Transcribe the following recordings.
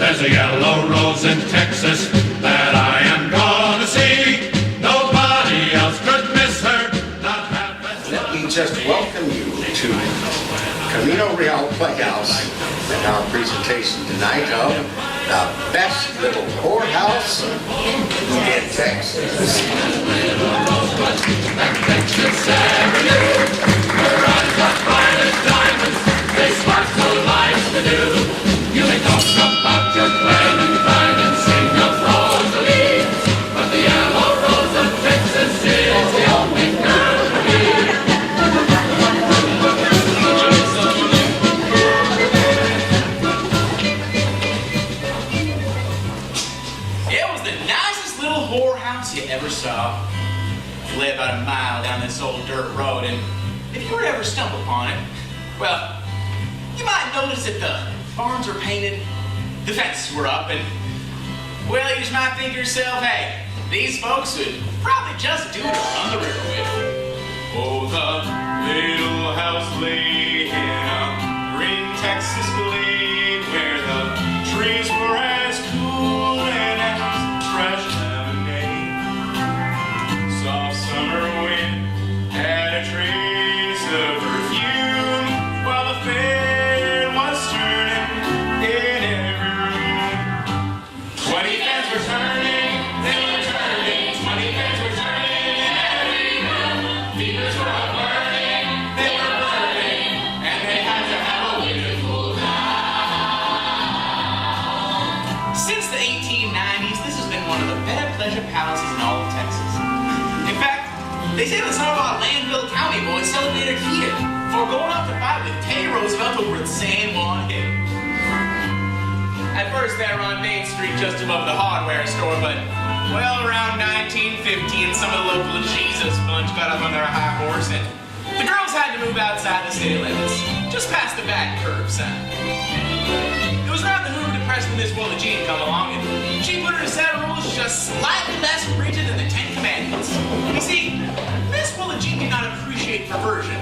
There's a yellow rose in Texas that I am gonna see. Nobody else could miss her, not half as Let me just welcome you to Camino Real Playhouse and our presentation tonight of the best little whorehouse in Texas. her eyes are bright as diamonds, they spark so life to do. You may talk about your plan and climb and sing your rosary, but the yellow rose of Texas is the only girl for me. It was the nicest little whorehouse you ever saw. You live about a mile down this old dirt road, and if you were to ever stumble upon it, well, you might notice that the barns were painted, the fences were up, and, well, you just might think to yourself, hey, these folks would probably just do to run the river with. Oh, the little house lay in a green Texas glade where the trees were as cool and as fresh lemonade. Soft summer wind had a trace of perfume while the fan was turning in every room. 20 fans were turning, they were turning. 20 fans were turning in every room. Fevers were burning, they were burning, and they had to have a way to cool down. Since the 1890s, this has been one of the better pleasure palaces in all of Texas. In fact, they say that some of our Landville County boys celebrated here for going off to fight with Teddy Roosevelt over at San Juan Hill. At first they were on Main Street just above the hardware store, but, well, around 1915, some of the local Jesus bunch got up on their high horse, and the girls had to move outside the city limits, just past the back curbside. It was around the Hoover Depression when Miss Willa Jean come along, and she put her set of rules just slightly less rigid than the Ten Commandments. You see, Miss Willa Jean did not appreciate perversion,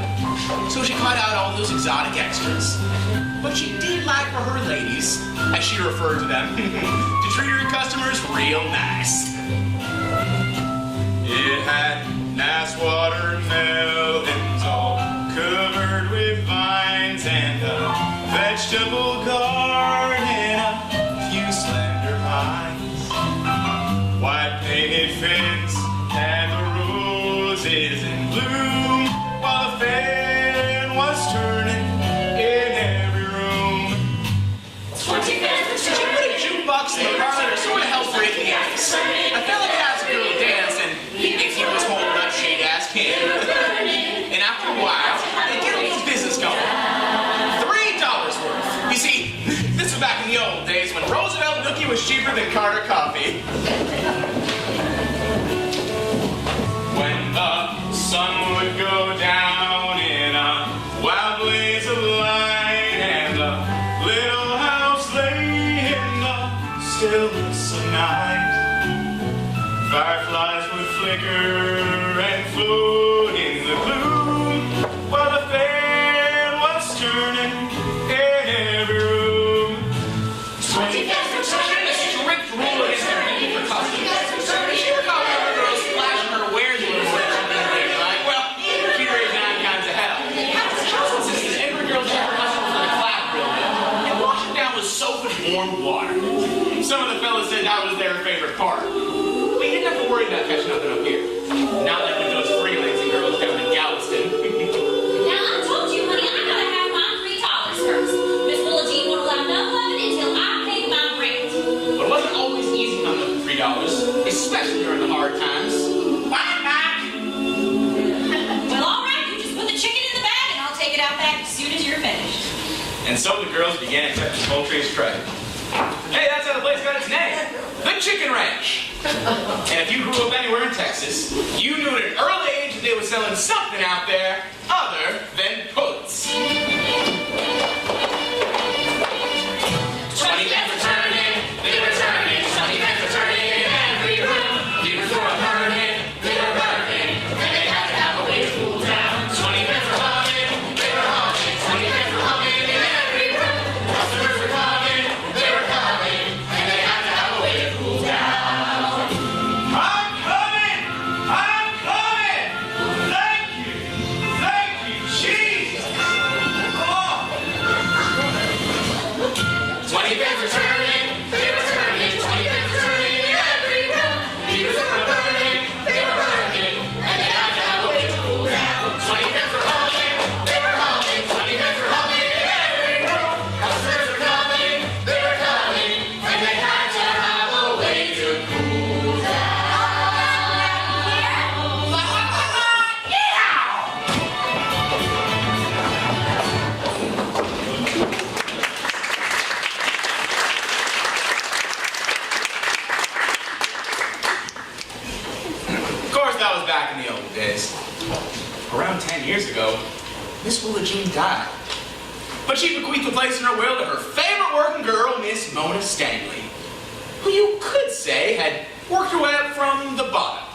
so she cut out all those exotic extras. But she did like for her ladies, as she referred to them, to treat her customers real nice. It had nice watermelons all covered with vines and a vegetable garden, a few slender pines. White painted fence and the roses in bloom, while the fan was turning in every room. 20 fans. She put a jukebox in the parlor to sort of help break the ice. A fella could ask a girl to dance, and if he was holding up, she'd ask him. And after a while, they'd get a little business going. $3 worth. You see, this was back in the old days when Roosevelt Nookie was cheaper than Carter coffee. When the sun would go down in a wild blaze of light and the little house lay in the stillness of night, fireflies would flicker and float in the gloom while the fan was turning in every room. 20 fans were turning, a strict rule against their need for costumes. She recalled other girls flashing her wares a little more than they like. Well, she raised 9 kinds of hell. She insisted every girl check her hustle for the clap real good and wash it down with soap and warm water. Some of the fellas said that was their favorite part. But you didn't have to worry about catching nothing up here. Not like with those freelancing girls down in Galveston. Now, I told you, honey, I gotta have my $3 first. Miss Willa Jean won't allow no loving until I pay my rent. But it wasn't always easy on the $3, especially during the hard times. Bye, Mac! Well, all right, you just put the chicken in the bag and I'll take it out back as soon as you're finished. And so the girls began accepting poultry as trade. Hey, that's how the place got its name. The Chicken Ranch. And if you grew up anywhere in Texas, you knew at an early age that they were selling something out there other than pullets. 20 fans were turning, they were turning. 20 fans were turning in every room. Fevers were burning, they were burning, and they had to have a way to cool down. 20 fans were humming, they were humming. 20 fans were humming in every room. Customers were coming, they were coming. pins are turning, they were turning, 20 pins were turning in every room. Heaters were burning, they were burning, and they had to have a way to cool down. 20 pins were humming, they were humming, 20 pins were humming in every room. Customers were coming, they were coming, and they had to have a way to cool down. Of course, that was back in the old days. Around 10 years ago, Miss Willa Jean died. But she bequeathed the place in her will to her favorite working girl, Miss Mona Stanley, who you could say had worked her way up from the bottom.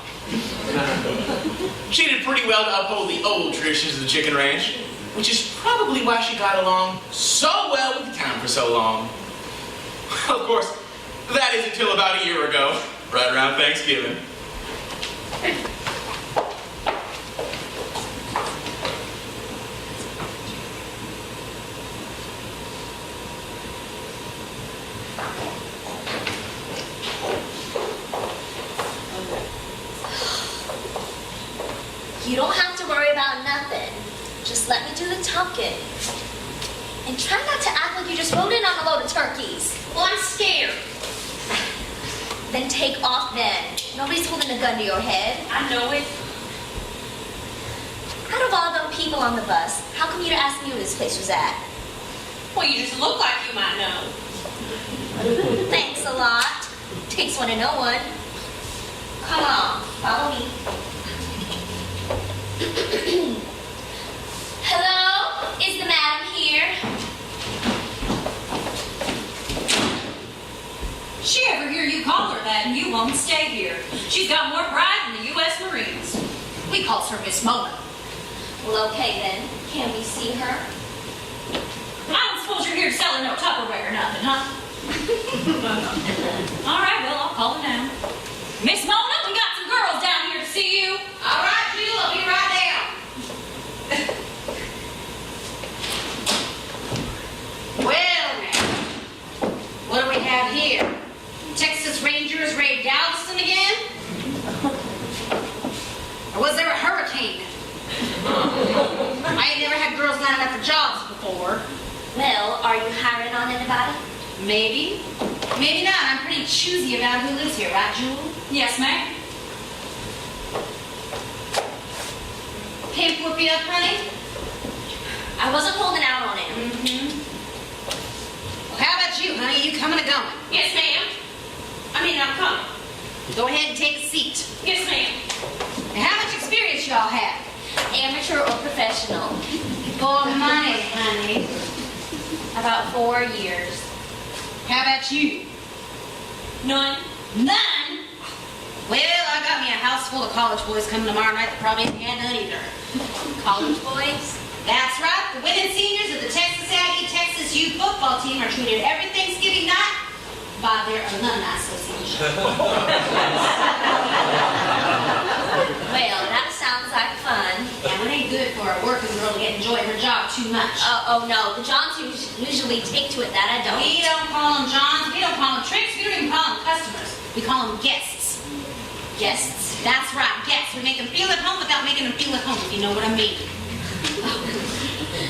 She did pretty well to uphold the old traditions of the chicken ranch, which is probably why she got along so well with the town for so long. Of course, that is until about a year ago, right around Thanksgiving. You don't have to worry about nothing. Just let me do the talking. And try not to act like you just rode in on a load of turkeys. Well, I'm scared. Then take off then. Nobody's holding a gun to your head. I know it. Out of all them people on the bus, how come you asked me where this place was at? Well, you just look like you might know. Thanks a lot. Takes one to know one. Come on, follow me. Hello? Is the madam here? She ever hear you call her that and you won't stay here. She's got more pride than the U.S. Marines. We calls her Miss Mona. Well, okay then. Can we see her? I don't suppose you're here to sell her no Tupperware or nothing, huh? All right, well, I'll call her now. Miss Mona, we got some girls down here to see you. All right, Jill, I'll be right down. Well, now, what do we have here? Texas Rangers raid Galveston again? Or was there a hurricane? I ain't never had girls lining up for jobs before. Well, are you hiring on anybody? Maybe. Maybe not. I'm pretty choosy about who lives here, right, Jewel? Yes, ma'am. Pimp whoop you up, honey? I wasn't holding out on him. Well, how about you, honey? You coming or going? Yes, ma'am. I'm coming. Go ahead and take a seat. Yes, ma'am. Now, how much experience y'all have? Amateur or professional? For money, honey. About 4 years. How about you? None. None? Well, I got me a house full of college boys coming tomorrow night that probably ain't had none either. College boys? That's right. The women seniors of the Texas Aggie Texas Youth Football Team are treated every Thanksgiving night by their alumni association. Well, that sounds like fun. Yeah, it ain't good for a working girl to enjoy her job too much. Oh no, the Johns usually take to it. That I don't. We don't call them Johns. We don't call them tricks. We don't even call them customers. We call them guests. Guests? That's right, guests. We make them feel at home without making them feel at home, if you know what I mean.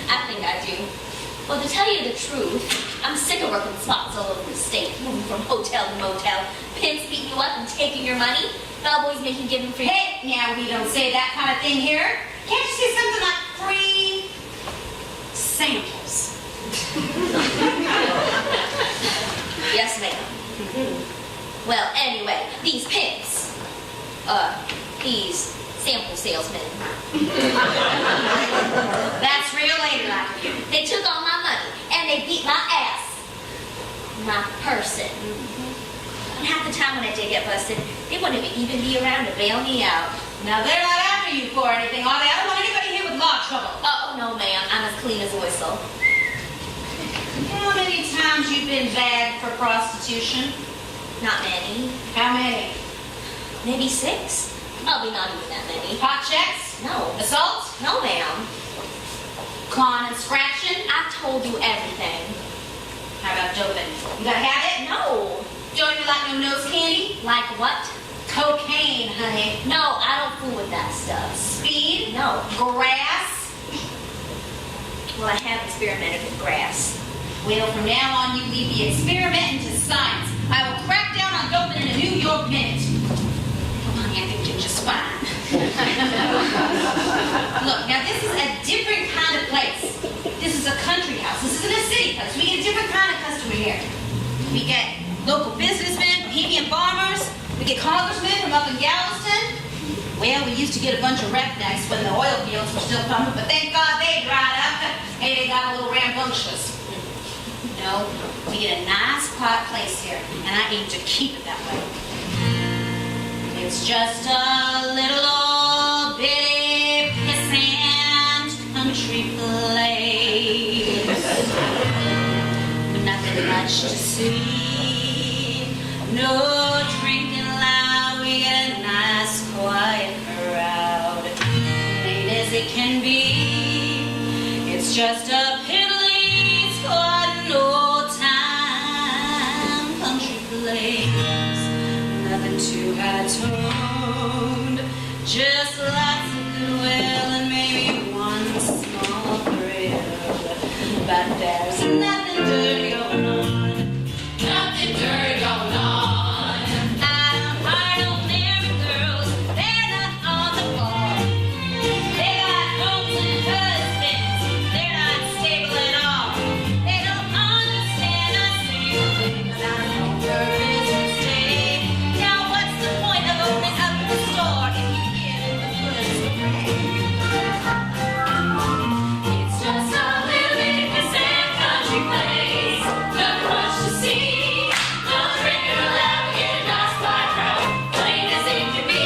I think I do. Well, to tell you the truth, I'm sick of working spots all over the state, moving from hotel to motel, pimps beating you up and taking your money, bellboys making you give them free. Hey, now we don't say that kind of thing here. Can't you say something like free samples? Yes, ma'am. Well, anyway, these pimps, these sample salesmen, That's real ladylike of you. they took all my money and they beat my ass. My person. And half the time when I did get busted, they wouldn't even be around to bail me out. Now they're not after you for anything, are they? I don't want anybody here with law trouble. Oh, no, ma'am. I'm as clean as a whistle. How many times you been bagged for prostitution? Not many. How many? Maybe 6. Probably not even that many. Hot checks? No. Assault? No, ma'am. Clawing and scratching? I've told you everything. How about doping. You gotta have it? No. Don't even like no nose candy? Like what? Cocaine, honey. No, I don't fool with that stuff. Speed? No. Grass? Well, I have experimented with grass. Well, from now on, you leave the experimenting to science. I will crack down on doping in a New York minute. Oh, honey, I think you're just fine. Look, now this is a different kind of place. This is a country house. This isn't a city place. We get a different kind of customer here. We get local businessmen, bohemian farmers. We get congressmen from up in Galveston. Well, we used to get a bunch of rednecks when the oil fields were still pumping, but thank God they dried up. Hey, they got a little rambunctious. No, we get a nice, quiet place here, and I aim to keep it that way. It's just a little old bitty pissant country place. Nothing much to see, no drinking loud. We get a nice, quiet crowd, plain as it can be. It's just a piddly, squatting old-time country place. Nothing too high-toned, just lots of goodwill and maybe one small thrill. But there's nothing dirty going on. Nothing dirty going on. I don't hide no married girls, they're not on the floor. They got homes and husbands, they're not stable at all. They don't understand a single thing about no business day. Now what's the point of opening up the store if you give it the goods away? It's just a little bitty pissant country place. Nothing much to see. No drinking allowed, get a nice quiet crowd, plain as it can be.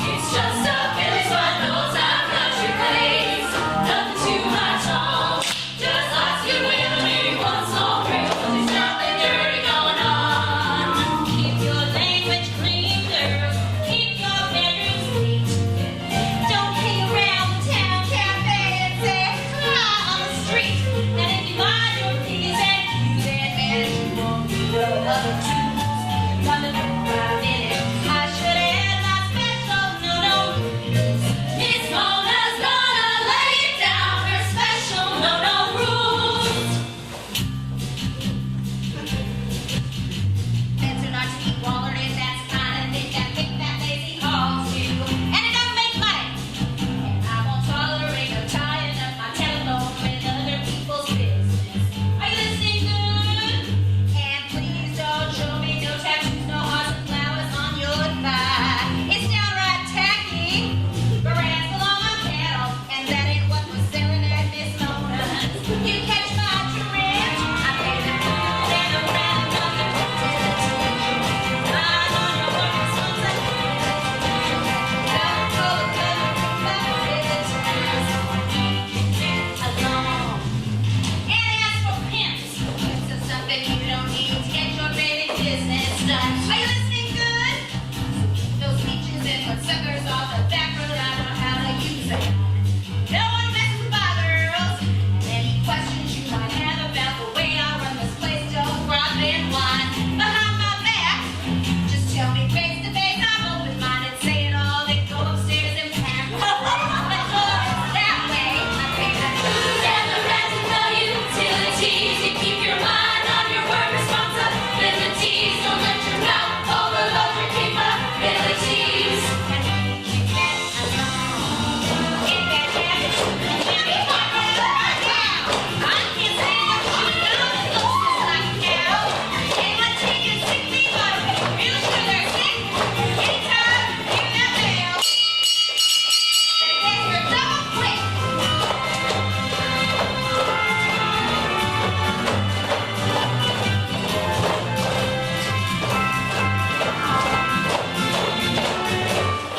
It's just a Billy Swan old-time country place. Nothing too much on, just lots of goodwill and maybe one small thrill. There's nothing dirty going on. Keep your language clean, girls. Keep your bedrooms neat. Don't hang around the town cafe and say hi on the street. And if you mind your P's and Q's and manage to won't be other twos. Nothing around in it. I should add my special no rules. Miss Mona's gonna lay it down, her special no rules. Better not to keep wallered in that kind of thing that big fat lazy hogs do. And it don't make money. And I won't tolerate no tying up my telephone with other people's business. Are you listening good? And please don't show me no tattoos, no hearts and flowers on your thigh. It's downright tacky. Brands belong on cattle, and that ain't what we're selling at Miss Mona's. You catch my drift? I pay the food and a round nothing. I don't know what this one's like. Don't go along. And as for pimps, it's just something you don't need to get your baby business done. Are you listening good? Those speeches and put suckers off the back road, I know how to use them. No one messes with my girls. Any questions you might have about the way I run this place, don't broadband whine behind my back. Just tell me face to face, I'm open-minded, say it all, then go upstairs and pack. But that way, I pay the Who's and the rest of the utilities? You keep your mind on your work responsibilities. Don't let your mouth overload your capabilities.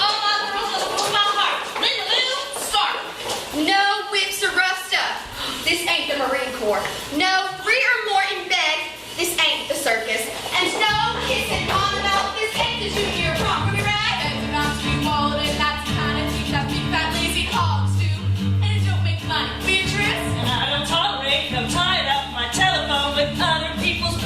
All my girls will pull my heart. Linda Lou, start. No whips or rough stuff. This ain't the Marine Corps. No 3 or more in bed. This ain't the circus. And no kissing on the mouth. This ain't the junior prom. Are we right? And they're not to be followed, and that's the kind of thing that big fat lazy hogs do. And it don't make money. Beatrice? And I don't tolerate no tying up my telephone with other people's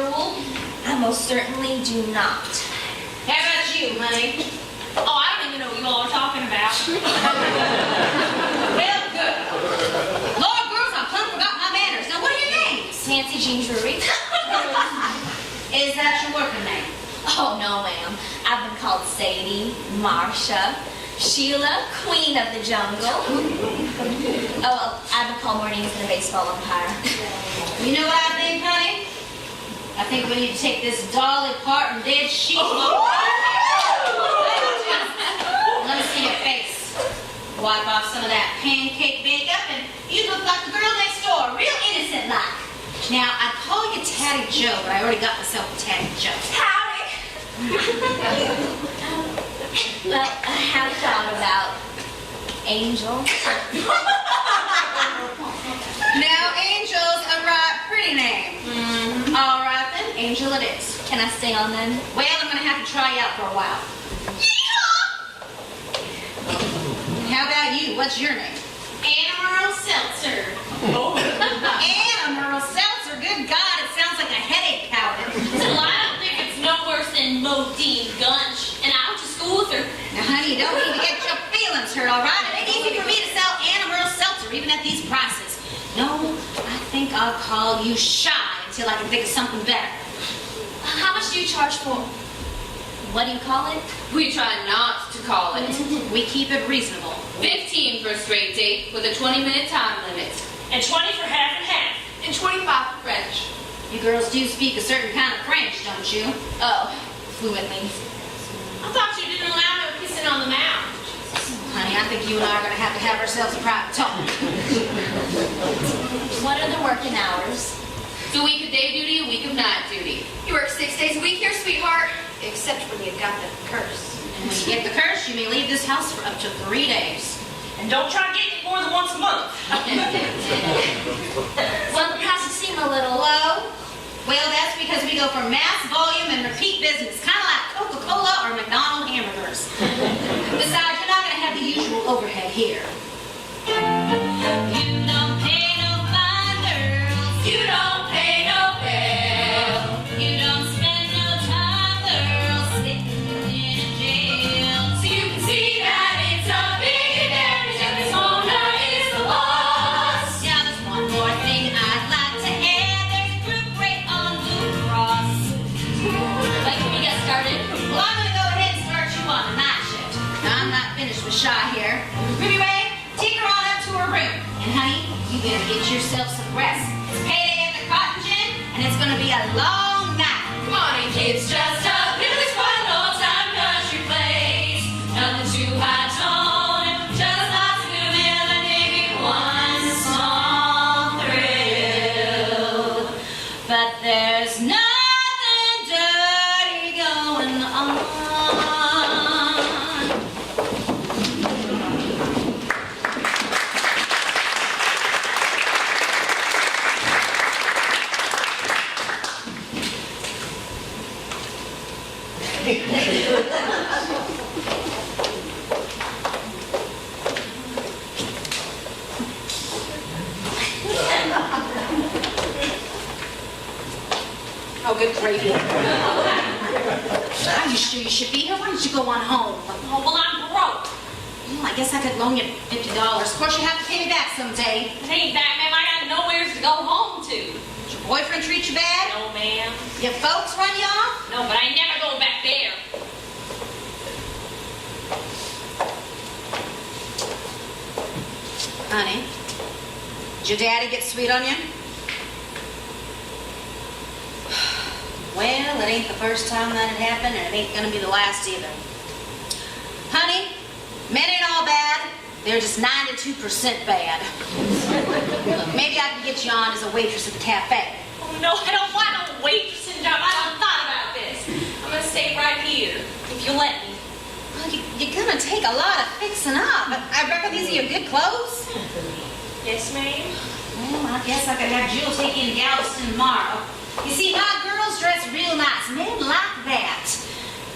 rule? I most certainly do not. How about you, honey? Oh, I don't even know what you all are talking about. Well, good. Lord, girls, I plumb forgot my manners. Now, what are your names? Nancy Jean Drury. Is that your working name? Oh, no, ma'am. I've been called Sadie, Marcia, Sheila, Queen of the Jungle. Oh, well, I've been called more names than a baseball umpire. You know what I think, honey? I think we need to take this Dolly Parton dead sheet off. Let me see your face. Wipe off some of that pancake makeup, and you look like the girl next door, real innocent-like. Now, I'd call you Tatty Joe, but I already got myself a Tatty Joe. Howdy! Well, I have thought about Angel. Now, Angel's a right pretty name. All right, then, Angel it is. Can I stay on then? Well, I'm going to have to try you out for a while. How about you? What's your name? Anna Seltzer. Anna Merle Seltzer. Good God, it sounds like a headache powder. Well, I don't think it's no worse than Modine Gunch. And I went to school with her. Now, honey, you don't need to get your feelings hurt, all right? It ain't easy for me to sell Anna Merle Seltzer, even at these prices. No, I think I'll call you Shy until I can think of something better. How much do you charge for? What do you call it? We try not to call it. We keep it reasonable. 15 for a straight date with a 20-minute time limit. And 20 for half and half. And 25 for French. You girls do speak a certain kind of French, don't you? Oh, fluently. I thought you didn't allow no kissing on the mouth. Honey, I think you and I are going to have ourselves a private talk. What are the working hours? It's a week of day duty, a week of night duty. You work 6 days a week here, sweetheart. Except when you've got the curse. And when you get the curse, you may leave this house for up to 3 days. And don't try getting it more than once a month. Well, the prices seem a little Low? Well, that's because we go for mass volume and repeat business, kind of like Coca-Cola or McDonald's hamburgers. Besides, you're not going to have the usual overhead here. You don't pay no fine girls. You don't pay no bill. You don't spend no time, girls, sitting in a jail. So you can see that it's a big advantage and this owner is the boss. Now there's one more thing I'd like to add. There's a group rate on Blue Cross. When can we get started? Well, I'm going to go ahead and start you on the night shift. Now, I'm not finished with Shy here. Ruby Ray, take her on up to her room. And honey, you better get yourself some rest. It's payday at the Cotton Gin, and it's going to be a long night. Come on in, kids, just up. Into this quiet old-time country place. Nothing too high tone, just lots of good men and maybe one small thrill. But there's nothing dirty going on. Oh, good gravy. Are you sure you should be here? Why don't you go on home? Oh, well, I'm broke. Well, I guess I could loan you $50. Of course, you have to pay me back someday. It ain't that, ma'am. I got nowhere to go home to. Did your boyfriend treat you bad? No, ma'am. Your folks run you off? No, but I ain't never going back there. Honey, did your daddy get sweet on you? Well, it ain't the first time that it happened, and it ain't gonna be the last either. Honey, men ain't all bad. They're just 92% bad. Look, maybe I can get you on as a waitress at the cafe. Oh, no, I don't want no waitressing job. I done thought about this. I'm going to stay right here, if you let me. Well, you're gonna take a lot of fixing up. I reckon these are your good clothes. Yes, ma'am. Well, I guess I could have Jill take you to Galveston tomorrow. You see, my girls dress real nice. Men like that.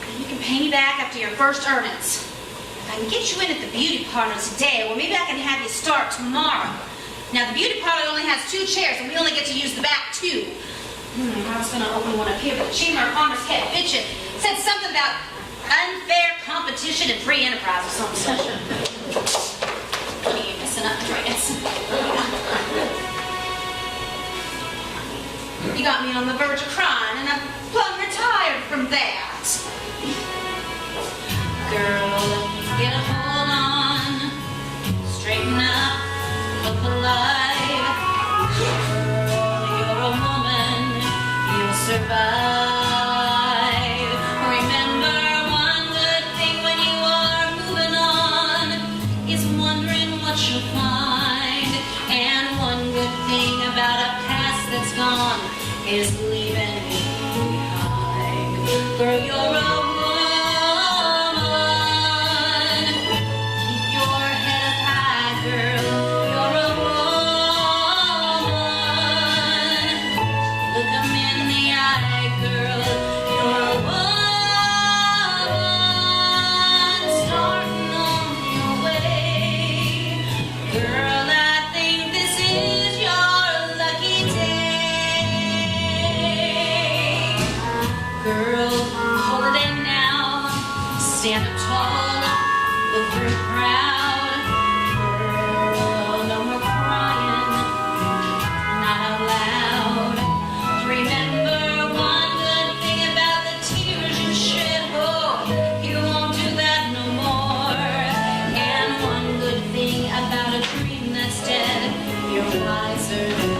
And you can pay me back after your first earnings. If I can get you in at the beauty parlor today, well, maybe I can have you start tomorrow. Now, the beauty parlor only has 2 chairs, and we only get to use the back 2. I was going to open one up here, but the Chamber of Commerce kept bitching. Said something about unfair competition and free enterprise or something. What are you messing up, Andreas? You got me on the verge of crying, and I'm plumb retired from that. Girl, get a hold on, straighten up, look alive. Girl, you're a woman, you'll survive. Remember one good thing when you are moving on is wondering what you'll find. And one good thing about a past that's gone is leaving it behind. Girl, you're a woman. Keep your head up high, girl. You're a woman. Look 'em in the eye, girl. You're a woman. Starting on your way. Girl, I think this is your lucky day. Girl, hold it in now. Stand up tall. Look very proud. Girl, no more crying. Not out loud. Remember one good thing about the tears you shed. Oh, you won't do that no more. And one good thing about a dream that's dead. You're wiser than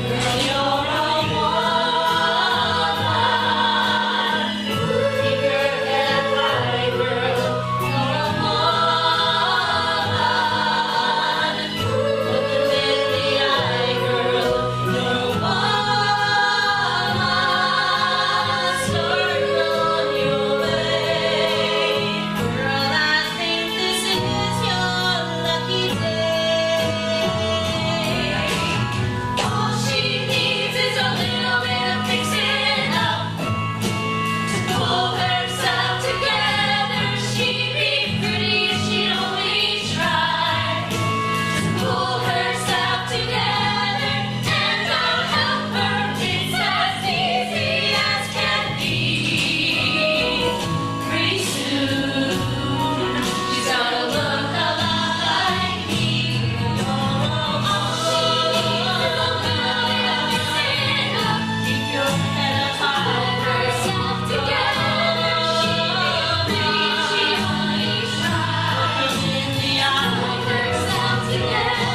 girl, you're a woman. Keep your head high, girl. You're a woman. Look 'em in the eye, girl. You're a woman. Starting on your way. Girl, I think this is your lucky day. All she needs is a little bit of fixing up to pull herself together. She'd be pretty if she'd only try to pull herself together, and I'll help her. It's as easy as can be. Pretty soon she's gonna look a lot like me. Keep your head up high, herself together. She only tries in the eye, herself together.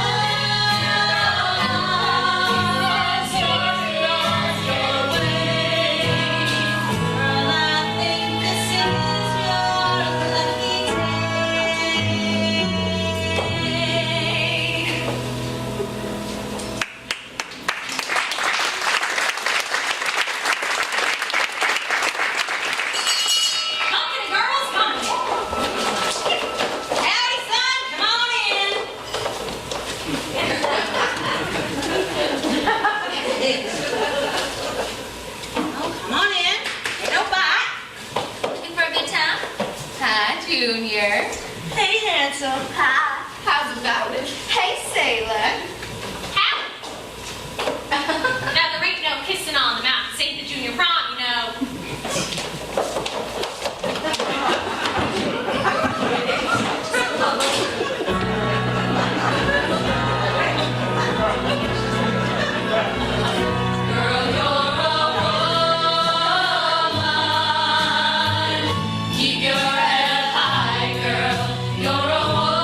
Starting on your way. Girl, I think this is your lucky day. Come in, girls, come in. Howdy, son, come on in. Oh, come on in. Ain't no bite. Looking for a good time? Hi, Junior. Hey, handsome. Hi. How's it going? Hey, sailor. Howdy. Now, there ain't no kissing on the mouth. This ain't the junior prom, you know. Girl, you're a woman. Keep your head high, girl. You're a woman.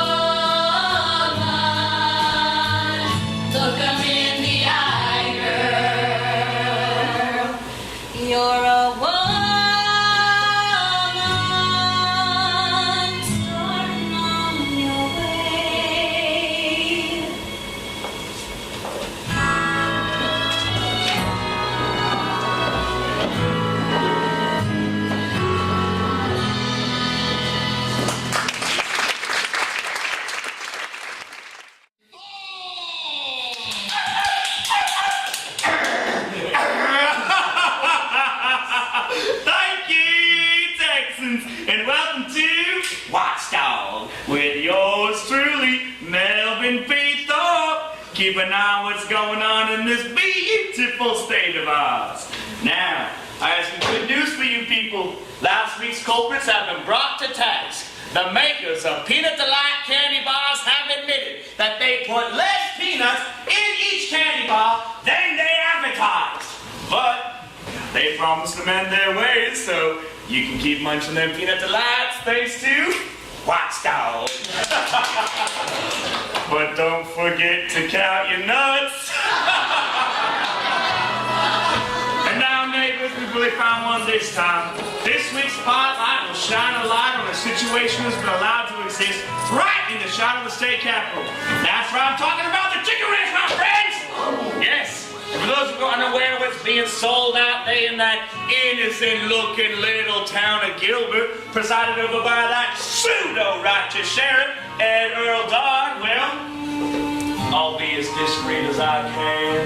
keep an eye on what's going on in this beautiful state of ours. Now, I have some good news for you people. Last week's culprits have been brought to task. The makers of Peanut Delight candy bars have admitted that they put less peanuts in each candy bar than they advertised. But they promised to mend their ways, so you can keep munching them Peanut Delights thanks to Watchdog. But don't forget to count your nuts. And now, neighbors, we really found one this time. This week's spotlight will shine a light on a situation that's been allowed to exist right in the shadow of the state capitol. That's right, I'm talking about the chicken ranch, my friends! Yes, and for those who are unaware of what's being sold out there in that innocent-looking little town of Gilbert, presided over by that pseudo-righteous sheriff, Ed Earl Dodd, well, I'll be as discreet as I can.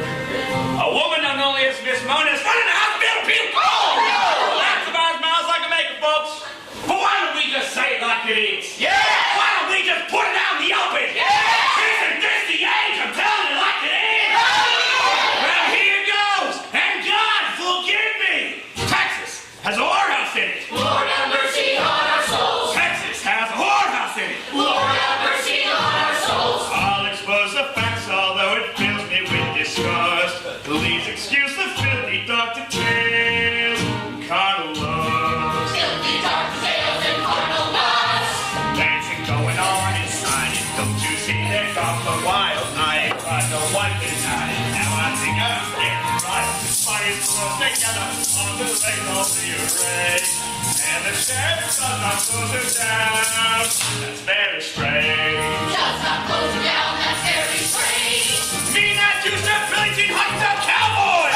A woman known only as Miss Mona is running the hospital, people! Oh, that's about as mild as I can make it, folks. But why don't we just say it like it is? Yeah! Why don't we just put it out in the open? Yeah! Isn't this the age? I'm telling you like it is! Well, here goes, and God forgive me! Texas has a whorehouse in it. Lord have mercy on our souls. Texas has a whorehouse in it. Lord have mercy on our souls. I'll expose the facts, although it fills me with disgust. Please excuse the filthy doctor tales and carnal lust. Filthy dark tales and carnal lusts. Dancing going on inside it. Don't you see they've gone for wild? I ain't cried no one tonight. Now I think I'm getting right. Fire throws together on the lake of the array. And the sheriff does not close her down. That's very strange. Does not close her down, that's very strange. Me not used to pillaging hunts of cowboys!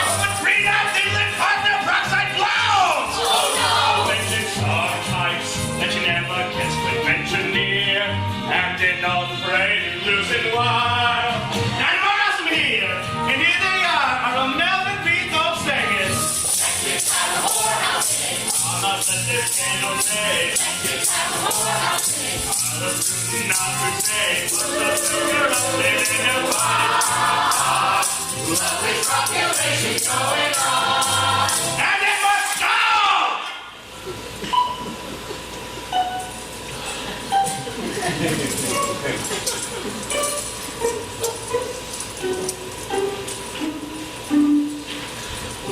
It's the three nights they live past their peroxide clouds! Oh no! Legends are types that you never guess would venture near, acting all afraid and losing wild. Now you might ask them here, and here they are a Melvin Beat of singers. Texas has a whorehouse in it. All of this candle day. Texas has a whorehouse in it. All of the not to say, but the sugar of living in a wild. Lovely population going on. And it must stop!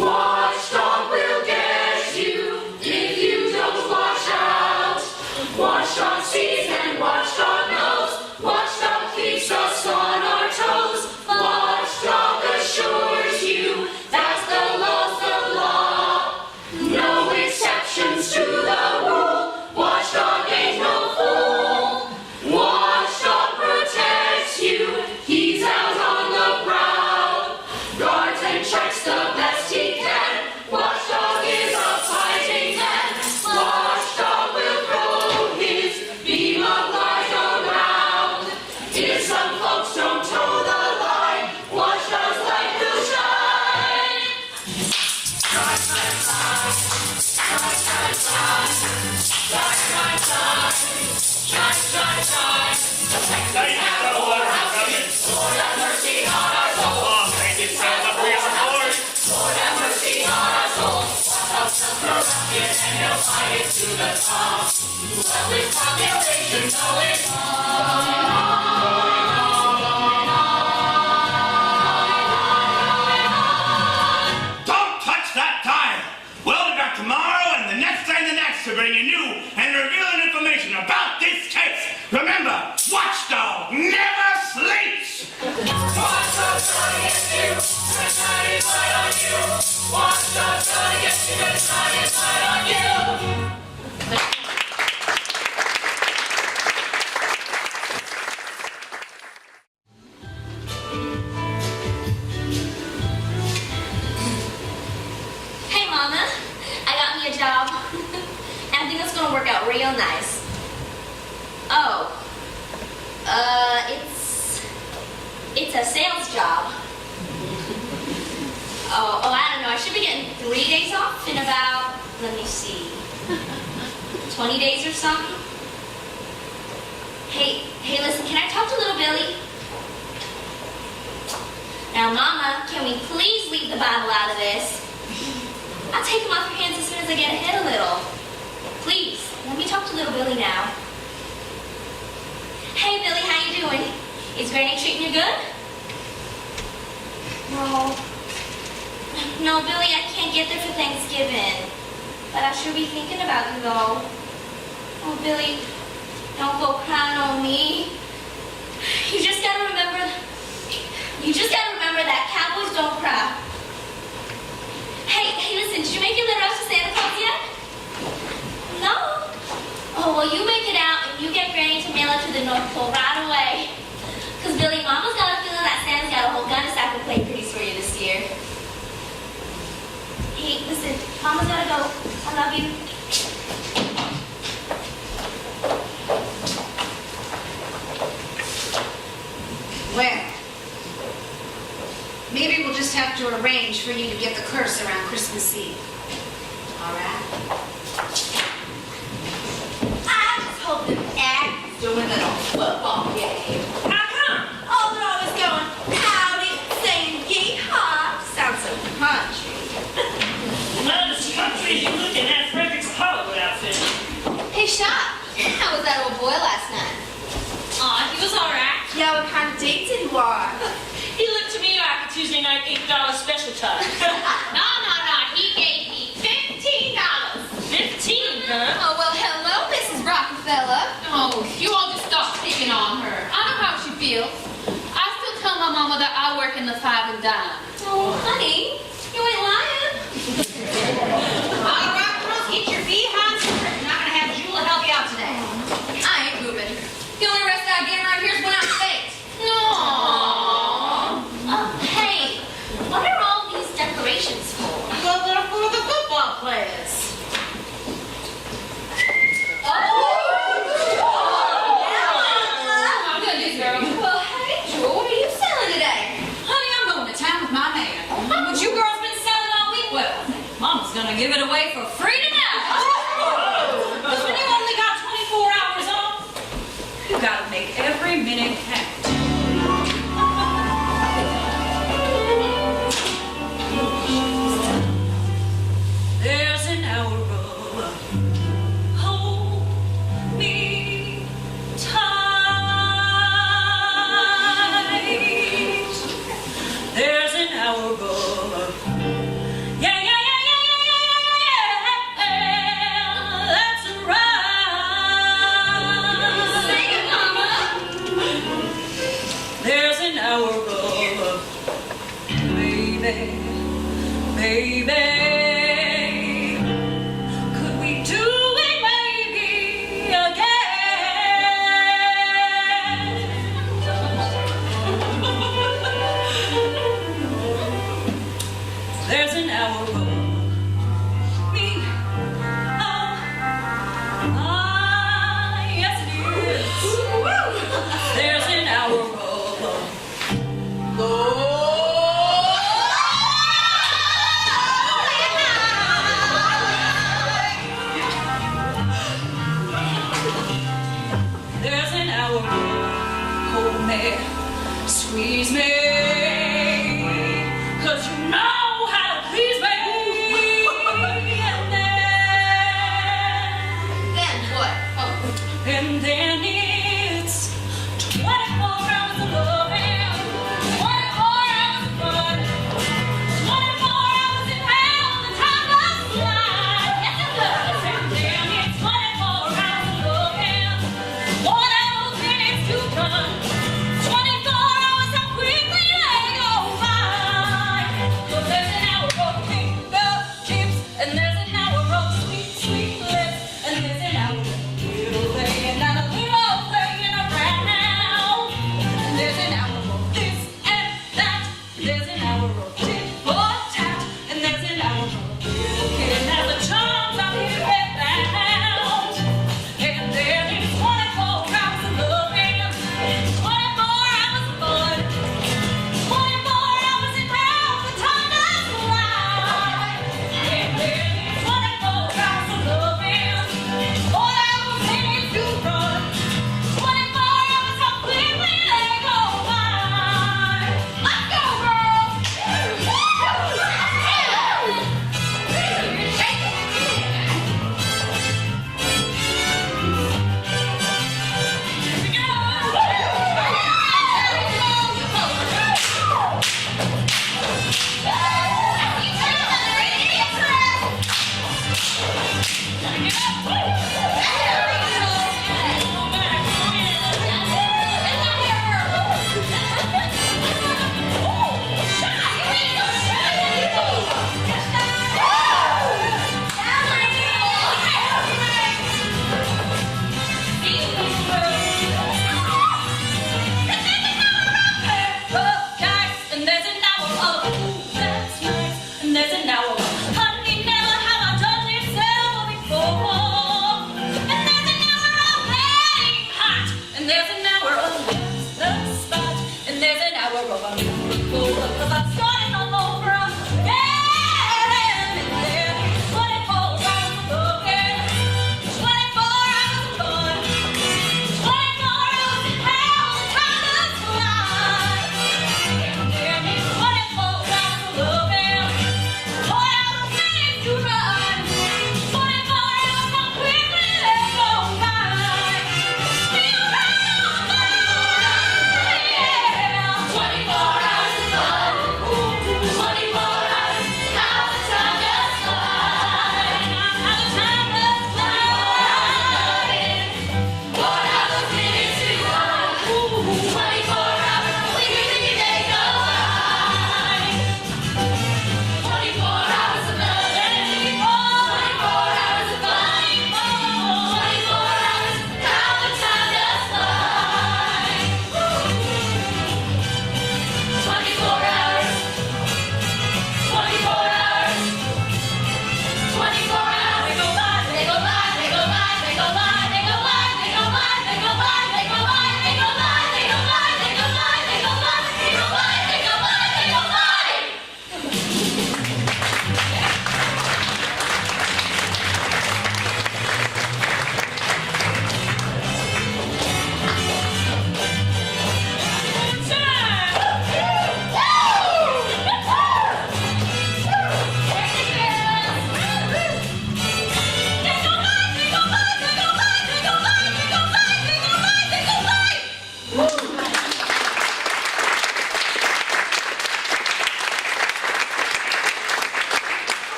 Watchdog will get you if you don't watch out. Watchdog sees and watchdog knows. Watchdog keeps us on our toes. Watchdog assures you that's the law's the law. No exceptions to the rule. Watchdog ain't no fool. Watchdog protects you. He's out on the prowl. Guards and checks the best he can. Watchdog is a fighting man. Watchdog will throw his beam of light around. If some folks don't toe the line, Watchdog's light will shine. Shine, shine, shine. Shine, shine, shine. Shine, shine, shine. Shine, shine, shine. Texas has a whorehouse in it. Lord have mercy on our souls. Oh, thank you so much for your support. Lord have mercy on our souls. Watchdog's the corruption and he'll fight it to the top. Lovely population going Don't touch that dial! We'll be back tomorrow and the next to bring you new and revealing information about this case. Remember, Watchdog never sleeps! Watchdog's gonna get you, the shining light on you. Watchdog's gonna get you, the shining light on you. Hey, Mama. I got me a job. And I think it's gonna work out real nice. Oh. It's a sales job. Oh, I don't know. I should be getting 3 days off in about, let me see, 20 days or something. Hey, listen, can I talk to little Billy? the Bible out of this. I'll take him off your hands as soon as I get ahead a little. Please, let me talk to little Billy now. Hey, Billy, how you doing? Is Granny treating you good? No, Billy, I can't get there for Thanksgiving. But I should be thinking about you, though. Oh, Billy, don't go crying on me. You just gotta remember that cowboys don't cry. Hey, listen, did you make your letter out to Santa Claus yet? No? Oh, well, you make it out and you get Granny to mail it to the North Pole right away. Because, Billy, Mama's got a feeling that Santa's got a whole gun of sack of play pretties for you this year. Hey, listen, Mama's gotta go. I love you. Well, maybe we'll just have to arrange for you to get the curse around Christmas Eve. All right? I just hope the Aggies don't win that football game. How come? Oh, they're always going, howdy, saying yeehaw. Sounds so country. Not as country as you look in that Frederick's Hollywood outfit. Hey, Shop, how was that old boy last night? Aw, he was all right. Yeah, what kind of date did you want? He looked to me like a Tuesday night $8 special time. No. He gave me $15. 15, huh? Oh, well, hello, Mrs. Rockefeller. Oh, you all just stop picking on her. I know how she feels. I still tell my mama that I work in the 5 and dime. Oh, honey, you ain't lying. All right, girls, get your behinds to work. We're not going to have Jula help you out today. I ain't moving. The only rest I get around here is when I'm baked. No. Hey, what are all these decorations for? Well, they're for the football players. Oh, goodness, girl. Well, hey, Jewel, what are you selling today? Honey, I'm going to town with my man. What you girls been selling all week? Well, Mama's going to give it away for free tonight. Because when you only got 24 hours off, you got to make every minute count. There's an hour of hold me tight. There's an hour of yeah. That's right. Sing it, Mama. There's an hour of baby. Could we do it maybe again? There's an hour of me. Yes it is. There's an hour of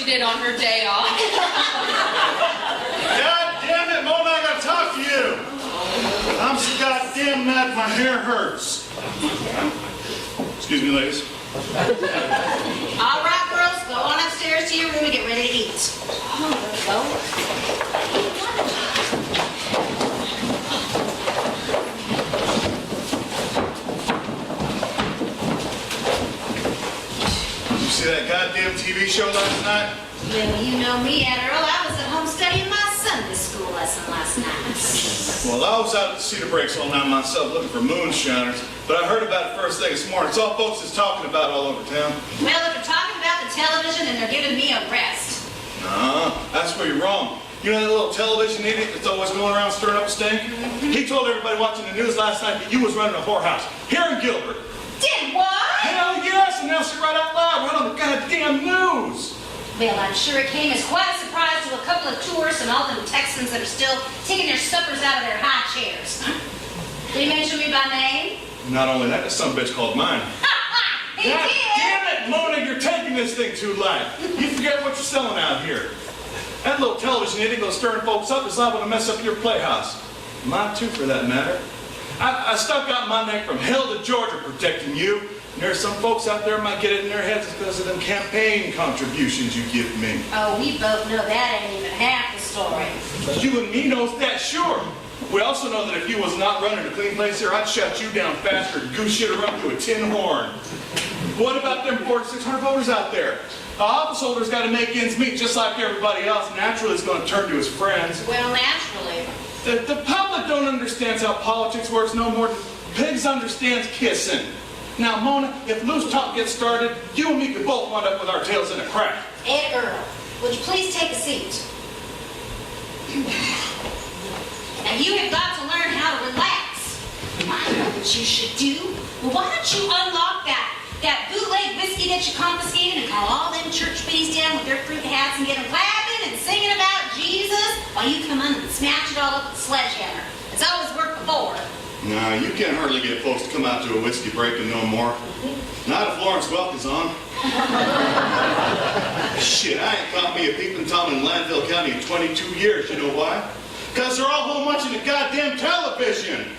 did on her day off. God damn it, Mona, I gotta talk to you. I'm so goddamn mad my hair hurts. Excuse me, ladies. All right, girls, go on upstairs to your room and get ready to eat. Oh, You see that goddamn TV show last night? Well, you know me, Aunt Earl. I was at home studying my Sunday school lesson last night. Well, I was out at the Cedar Breaks all night myself looking for moonshiners, but I heard about it first thing this morning. It's all folks is talking about all over town. Well, if they're talking about the television, then they're giving me a rest. That's where you're wrong. You know that little television idiot that's always going around stirring up a stink? He told everybody watching the news last night that you was running a whorehouse here in Gilbert. Did what? Hell yes, announced it right out loud, right on the goddamn news. Well, I'm sure it came as quite a surprise to a couple of tourists and all them Texans that are still taking their suppers out of their high chairs. Did he mention me by name? Not only that, some bitch called mine. He God did! damn it, Mona, you're taking this thing too light. You forget what you're selling out here. That little television idiot goes stirring folks up is liable to mess up your playhouse. Mine too, for that matter. I stuck out my neck from hell to Georgia protecting you. And there's some folks out there might get it in their heads because of them campaign contributions you give me. Oh, we both know that ain't even half the story. You and me knows that, sure. We also know that if you was not running a clean place here, I'd shut you down faster and goose shit around to a tin horn. What about them 4,600 voters out there? The office holder's got to make ends meet just like everybody else. Naturally, he's going to turn to his friends. Well, naturally. The public don't understand how politics works no more than pigs understands kissing. Now, Mona, if loose talk gets started, you and me could both wind up with our tails in a crack. Ed Earl, would you please take a seat? Now, you have got to learn how to relax. I know what you should do. Well, why don't you unlock that bootleg whiskey that you confiscated and call all them church biddies down with their fruit hats and get them clapping and singing about Jesus while you come on and smash it all up with a sledgehammer. It's always worked before. No, you can't hardly get folks to come out to a whiskey break-in no more. Not if Lawrence Welk is on. Shit, I ain't caught me a peeping Tom in Landville County in 22 years. You know why? Because they're all home watching the goddamn television.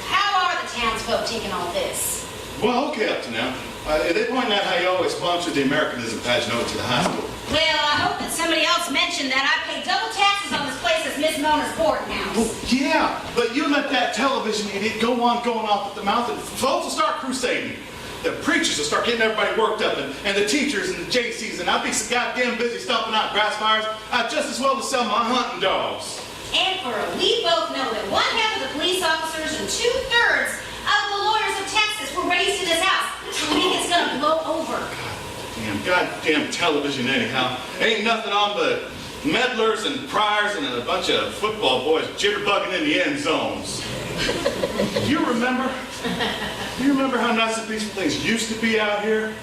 How are the townsfolk taking all this? Well, okay up to now. They point out how you always sponsored the Americanism pageant over to the high school. Well, I hope that somebody else mentioned that I pay double taxes on this place as Miss Mona's boarding house. Well, yeah, but you let that television idiot go on going off at the mouth, and folks will start crusading. The preachers will start getting everybody worked up, and the teachers and the JCs, and I'll be so goddamn busy stomping out grass fires, I'd just as well to sell my hunting dogs. And we both know that 1/2 of the police officers and 2/3 of the goddamn television anyhow? Ain't nothing on but meddlers and priors and a bunch of football boys jitterbugging in the end zones. You remember how nice and peaceful things used to be out here?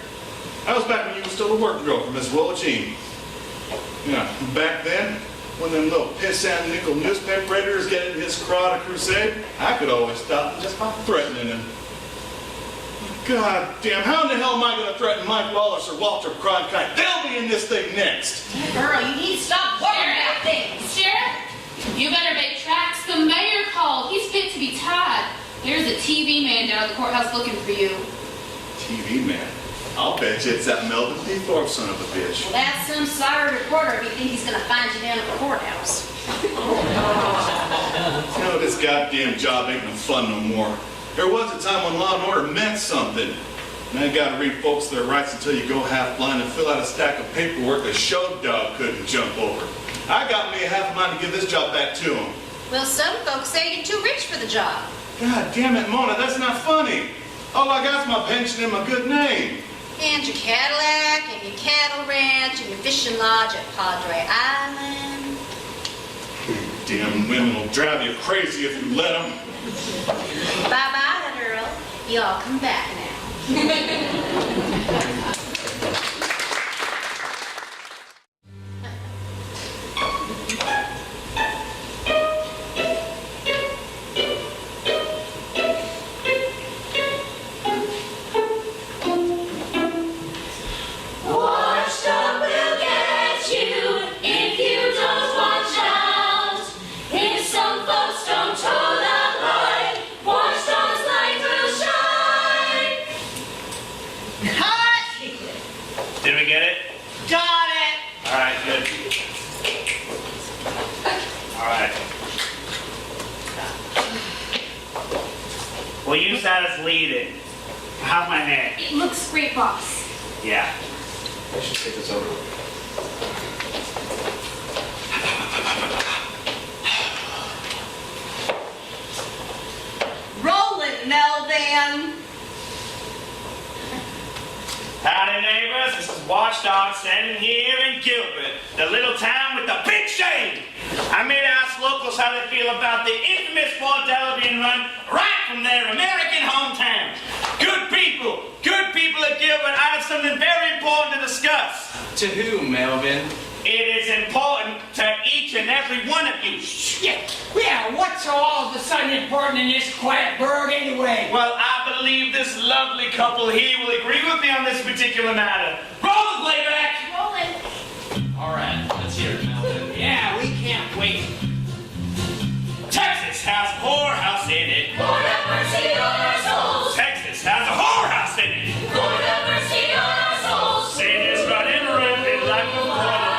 That was back when you were still a work girl for Miss Willa Jean. Yeah, back then, when them little piss-and nickel newspaper editors get into his crowd of crusade, I could always stop them just by threatening him. God damn, how in the hell am I going to threaten Mike Wallace or Walter Cronkite? They'll be in this thing next. Girl, you need to stop worrying about things. Sheriff, you better make tracks. The mayor called. He's fit to be tied. There's a TV man down at the courthouse looking for you. TV man? I'll bet you it's that Melvin D. Thorpe son of a bitch. Well, that's some sorry reporter if you think he's going to find you down at the courthouse. You know, this goddamn job ain't no fun no more. There was a time when law and order meant something. Now you gotta read folks their rights until you go half blind and fill out a stack of paperwork a show dog couldn't jump over. I got me a half a mind to give this job back to him. Well, some folks say you're too rich for the job. God damn it, Mona, that's not funny. All I got's my pension and my good name. And your Cadillac, and your cattle ranch, and your fishing lodge at Padre Island. Damn women will drive you crazy if you let them. Bye-bye, Earl. Y'all come back now. Watchdog will get you if you don't watch out. If some folks don't toe that line, Watchdog's light will shine. Cut! Did we get it? Got it! All right, good. All right. Well, you sat as leading. How's my hand? It looks great, boss. Yeah. I should take this over. Rolling, Melvin! Howdy, neighbors. This is Watchdog standing here in Gilbert, the little town with the big shade. I'm here to ask locals how they feel about the infamous bordel being run right from their American hometown. Good people at Gilbert, I have something very important to discuss. To who, Melvin? It is important to each and every one of you. Yeah, what's so all of a sudden important in this quiet burg anyway? Well, I believe this lovely couple here will agree with me on this particular matter. Roll the playback! Rolling. All right, let's hear it, Melvin. Yeah, we can't wait. Texas has a whorehouse in it. Lord have mercy on our souls. Texas has a whorehouse in it. Lord have mercy on our souls. Sin is running rampant like a water.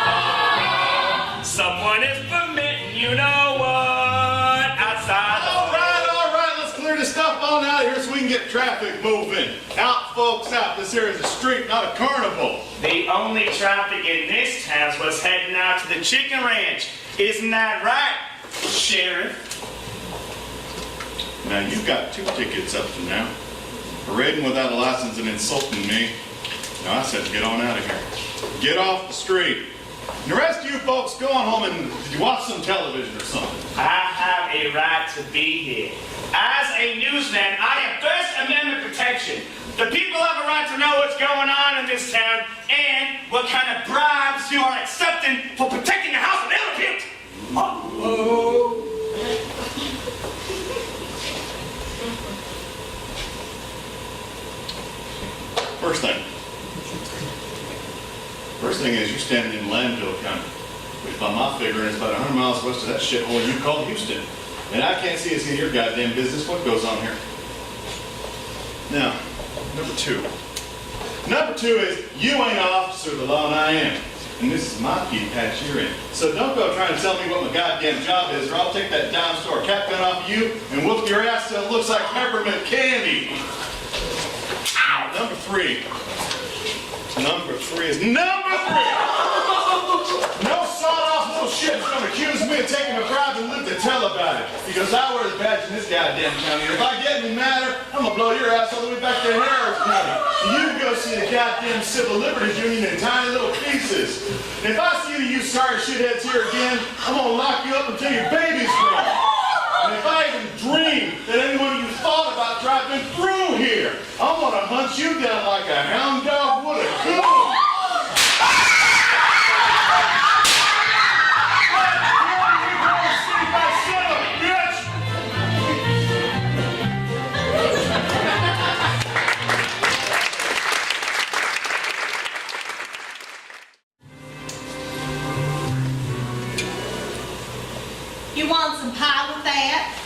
Someone is permitting, you know what, outside the All right, let's clear this stuff on out of here so we can get traffic moving. Out, folks, out. This here is a street, not a carnival. The only traffic in this town's what's heading out to the chicken ranch. Isn't that right, Sheriff? Now, you've got 2 tickets up to now. Parading without a license and insulting me. Now, I said get on out of here. Get off the street. And the rest of you folks, go on home and watch some television or something. I have a right to be here. As a newsman, I have First Amendment protection. The people have a right to know what's going on in this town and what kind of bribes you are accepting for protecting the house of ill repute. First thing is you're standing in Landville County, which by my figuring is about 100 miles west of that shithole you call Houston. And I can't see it's in your goddamn business what goes on here. Now, number 2. Number 2 is you ain't an officer of the law and I am. And this is my key patch you're in. So don't go trying to tell me what my goddamn job is or I'll take that dime store cap gun off of you and whoop your ass till it looks like peppermint candy. Ow! Number 3. Number 3 is number 3! No sawed-off little shit's gonna accused me of taking a bribe and lived to tell about it. Because I wear the badge in this goddamn county. And if I get any madder, I'm gonna blow your ass all the way back to Harris County. And you can go see the goddamn Civil Liberties Union in tiny little pieces. And if I see you sorry shitheads here again, I'm gonna lock you up until your baby's grown. And if I even dream that anyone of you thought about driving through here, I'm gonna hunt you down like a hound dog would a coon. You want some pie with that?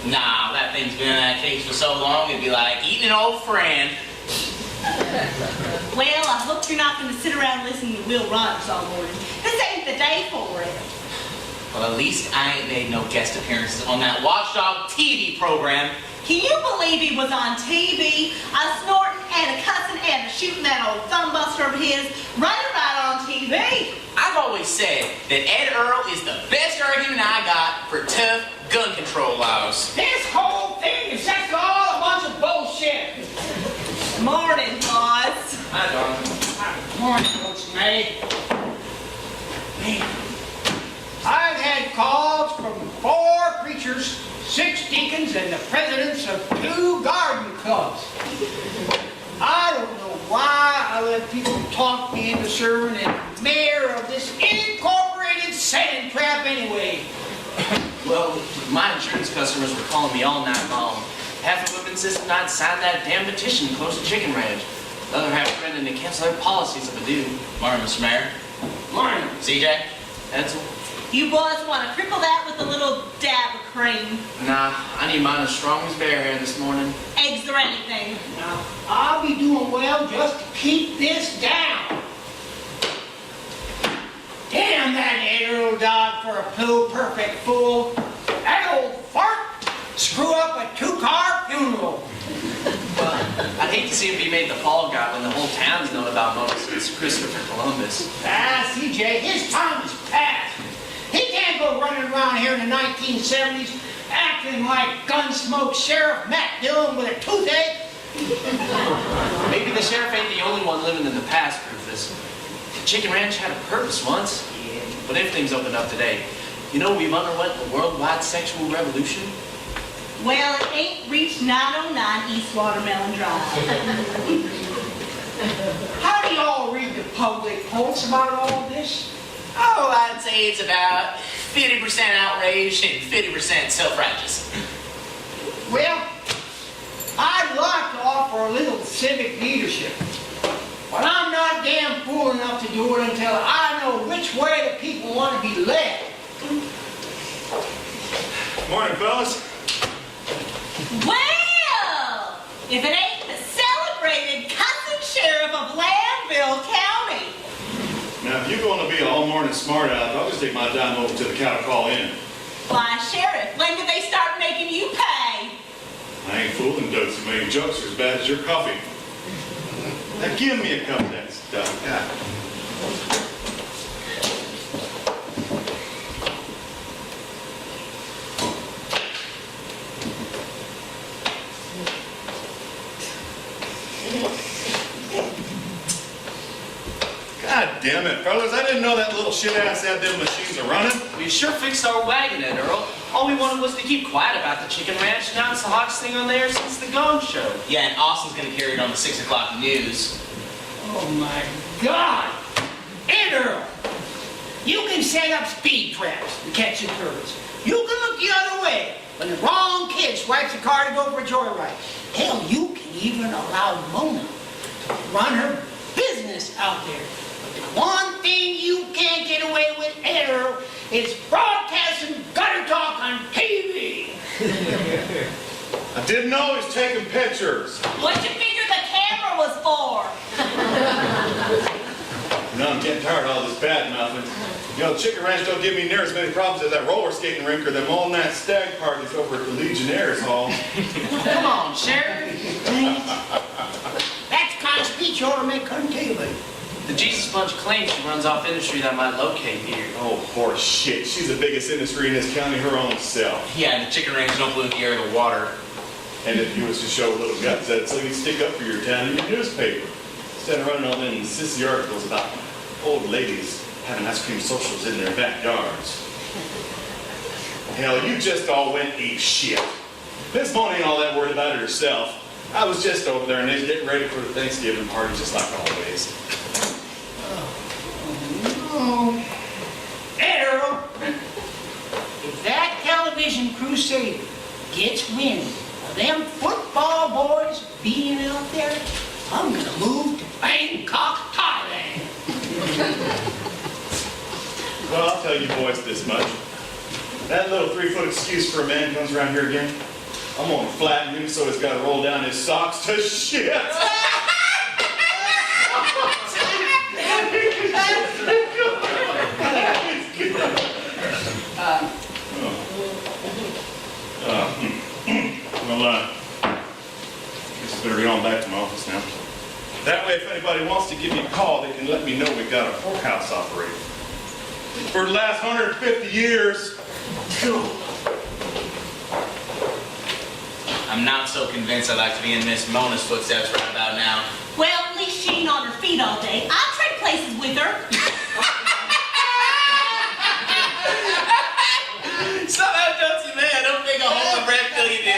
Nah, that thing's been in that case for so long, it'd be like eating an old friend. Well, I hope you're not going to sit around listening to Will Rogers all morning. This ain't the day for it. Well, at least I ain't made no guest appearances on that Watchdog TV program. Can you believe he was on TV? A snorting and a cussing and a shooting that old thumbbuster of his, running right on TV. I've always said that Ed Earl is the best argument I got for tough gun control laws. This whole thing is just all a bunch of bullshit. Morning, boss. Hi, darling. Morning, Coach May. Man, I've had calls from 4 preachers, 6 deacons, and the presidents of 2 garden clubs. I don't know why I let people talk me into serving as mayor of this incorporated sand trap anyway. Well, my insurance customers were calling me all night long. Half of them insisted I'd sign that damn petition to close the chicken ranch. The other half threatened to cancel their policies if I do. Morning, Mr. Mayor. Morning. CJ? Edsel? You boys want to cripple that with a little dab of cream? Nah, I need mine as strong as bear hair this morning. Eggs or anything? Now, I'll be doing well just to keep this down. Damn that Earl dog for a perfect fool. That old fart screw up a 2-car funeral. Well, I'd hate to see him be made the fall guy when the whole town's known about him since Christopher Columbus. Ah, CJ, his time is past. He can't go running around here in the 1970s acting like Gunsmoke Sheriff Matt Dillon with a toothache. Maybe the sheriff ain't the only one living in the past, Rufus. The chicken ranch had a purpose once, but everything's opened up today. You know, we've underwent the worldwide sexual revolution. Well, it ain't reached 909 East Watermelon Drive. How do y'all read the public pulse about all this? Oh, I'd say it's about 50% outraged and 50% self-righteous. Well, I'd like to offer a little civic leadership. But I'm not damn fool enough to do it until I know which way the people want to be led. Morning, fellas. Well, if it ain't the celebrated cousin sheriff of Landville County. Now, if you're going to be an all-morning smart aleck, I'll just take my dime over to the cattle call in. Why, Sheriff, when did they start making you pay? I ain't fooling Doug so many jokes are as bad as your coffee. Now give me a cup of that stuff. God. God damn it, fellas. I didn't know that little shit-ass had them machines are running. We sure fixed our wagon, Ed Earl. All we wanted was to keep quiet about the chicken ranch. Now it's the hottest thing on there since the Gong Show. Yeah, and Austin's gonna carry it on the 6 o'clock news. Oh my God! Ed Earl, you can set up speed traps to catch the tourists. You can look the other way when the wrong kid swipes a car to go for a joyride. Hell, you can even allow Mona to run her business out there. But the one thing you can't get away with, Ed Earl, is broadcasting gutter talk on TV. I didn't know he was taking pictures. What'd you figure the camera was for? You know, I'm getting tired of all this bad mouthing. You know, Chicken Ranch don't give me near as many problems as that roller skating rink or them all-night stag parties over at the Legionnaires Hall. Come on, Sheriff. That's the kind of speech you ought to make on TV. The Jesus Bunch claims she runs off industry that might locate here. Oh, horse shit. She's the biggest industry in this county her own self. Yeah, and the chicken range don't pollute the air or the water. And if you was to show a little guts, that's something you'd stick up for your town in your newspaper. Instead of running all them sissy articles about old ladies having ice cream socials in their backyards. Hell, you just all went ape shit. Miss Bonnie ain't all that worried about it herself. I was just over there and they're getting ready for the Thanksgiving party just like always. Oh. Hey, Earl. If that television crusader gets wind of them football boys being out there, I'm gonna move to Bangkok, Thailand. Well, I'll tell you boys this much. That little 3-foot excuse for a man comes around here again, I'm gonna flatten him so he's gotta roll down his socks to shit. Guess I better get on back to my office now. That way, if anybody wants to give me a call, they can let me know we got a whorehouse operating. For the last 150 years. I'm not so convinced I'd like to be in Miss Mona's footsteps right about now. Well, at least she ain't on her feet all day. I'll trade places with her. Somehow, don't you, man? Don't make a hold of breath till you do.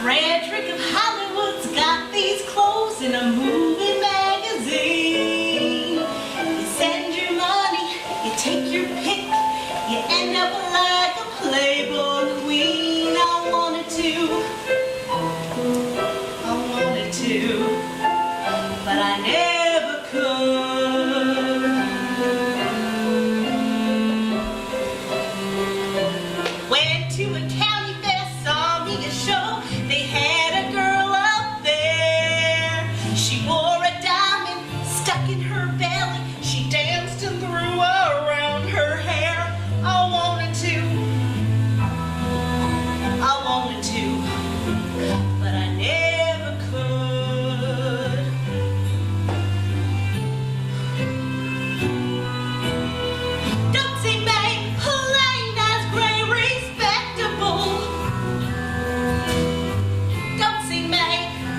Frederick of Hollywood's got these clothes in a movie magazine. You send your money, you take your pick, you end up like a Playboy queen. I wanted to, but I never could. Went to a county fair, saw me a show. They had a girl up there. She wore a diamond stuck in her belly. She danced and threw around her hair. I wanted to, but I never could. Don't see me plain as gray, respectable. Don't see me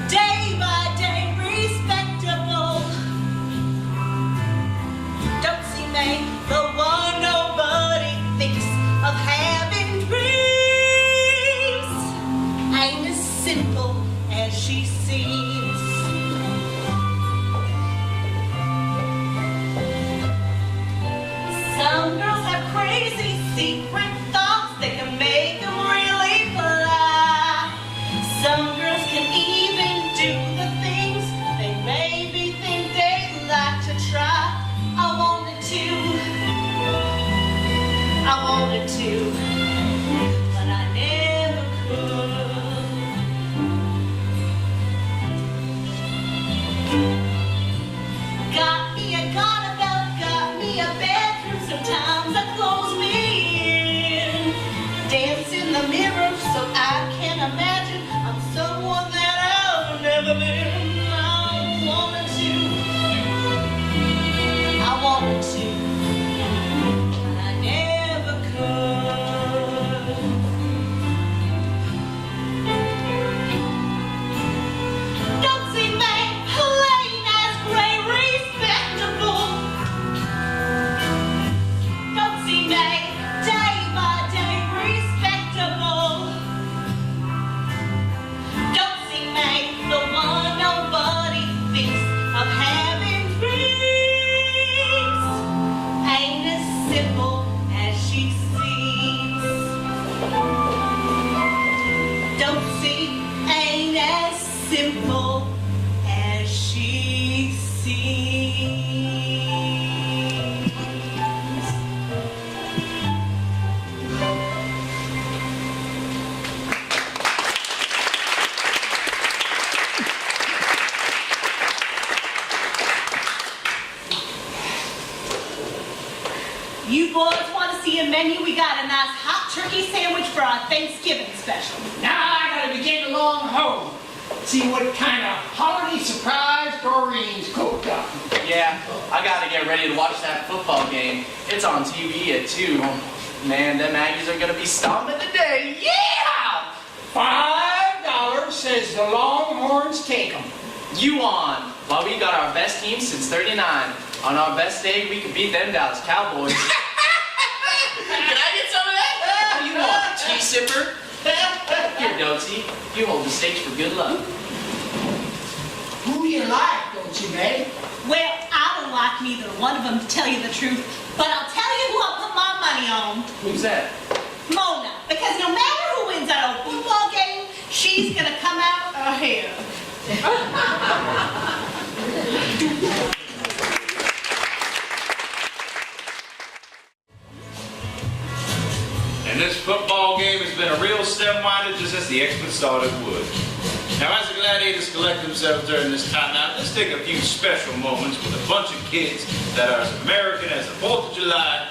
day by day, respectable. Don't see me the one nobody thinks of having dreams. Ain't as simple as she seems. Some girls have crazy secret thoughts that can make them really fly. Some girls can even do the things they maybe think they'd like to try. I wanted to, but I never could. Got me a garden belt, got me a bedroom. Sometimes I close me in, dance in the mirror so I can imagine I'm someone that I've never been. I wanted to, but I never could. Don't see me plain as gray, respectable. Don't see me day by day, respectable. Don't see me the one nobody thinks of having dreams. Ain't as simple as she seems. Don't see, ain't as simple as she seems. You boys want to see a menu? We got a nice hot turkey sandwich for our Thanksgiving special. Now I gotta be getting along home. See what kind of holiday surprise Doreen's cooked up. Yeah, I gotta get ready to watch that football game. It's on TV at 2. Man, them Aggies are gonna be stomping today. Yeah! $5 says the Longhorns take them. You on. Well, we got our best team since 39. On our best day, we could beat them Dallas Cowboys. Can I get some of that? What do you want, tea sipper? Here, Doty, you hold the stakes for good luck. Who you like, don't you, May? Well, I don't like neither one of them, to tell you the truth. But I'll tell you who I'll put my money on. Who's that? Mona. Because no matter who wins that old football game, she's gonna come out ahead. And this football game has been a real stem-winder just as the experts thought it would. Now, as the gladiators collect themselves during this timeout, let's take a few special moments with a bunch of kids that are as American as the 4th of July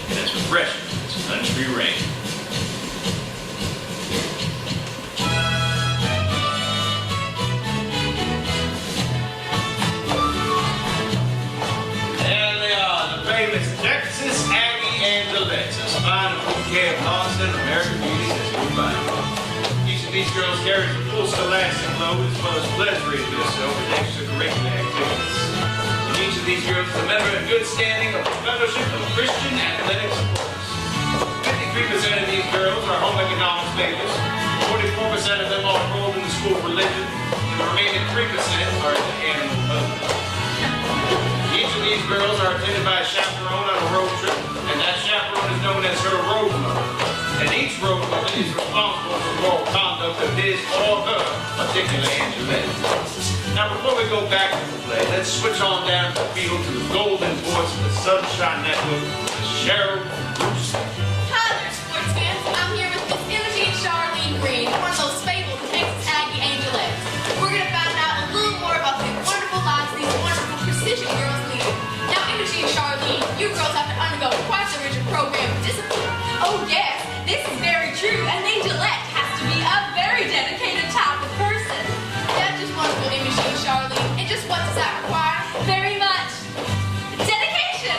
and as refreshing as country rain. There they are, the famous Texas Aggie Angelettes, as fine a bouquet of Boston American beauties as you can find. Each of these girls carries a full scholastic load as well as pleasure to so with extracurricular activities. And each of these girls is a member in good standing of the Fellowship of Christian Athletics Sports. 53% of these girls are home economics majors, 44% of them are enrolled in the school of religion, and the remaining 3% are in the animal husbandry. Each of these girls are attended by a chaperone on a road trip, and that chaperone is known as her road mother. And each road mother is responsible for moral conduct of his or her particular Angelette. Now, before we go back to the play, let's switch on down the field to the golden voice of the Sunshine Network, Cheryl Bruce. Hi there, sports fans. I'm here with Miss Imogene Charlene Green, one of those fabled Texas Aggie Angelettes. We're going to find out a little more about the wonderful lives these wonderful precision girls lead. Now, Imogene Charlene, you girls have to undergo quite the rigid program of discipline. Oh, yes, this is very true. An Angelette has to be a very dedicated type of person. That's just wonderful, Imogene Charlene. And just what does that require? Very much dedication.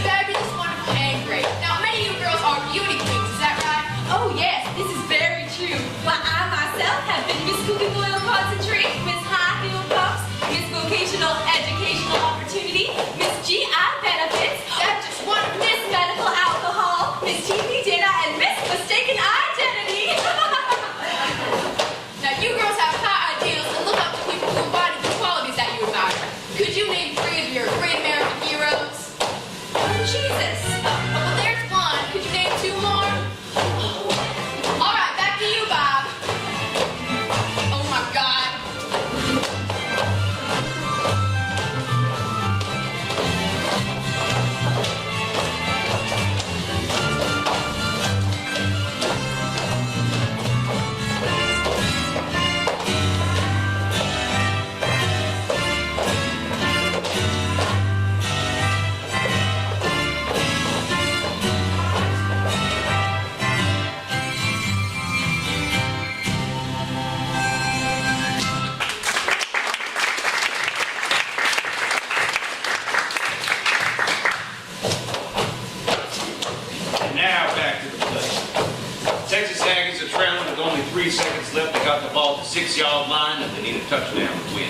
Fabulous, wonderful, and great. Now, many of you girls are beauty queens, is that right? Oh, yes, this is very true. Why, I myself have been Miss Cookie Oil Concentrate, Miss High Heel Puffs, Miss Vocational Educational Opportunity, Miss GI Benefits, that's just one, Miss Medical Alcohol, Miss TV Dinner, and Miss Mistaken Identity. Now, you girls have high ideals and look up to people who embody the qualities that you admire. Could you name 3 of your great American heroes? Oh, Jesus. Well, there's one. Could you name 2 more? All right, back to you, Bob. Oh, my God. And now back to the play. Texas Aggies are trailing with only 3 seconds left. They got the ball at the 6-yard line and they need a touchdown to win.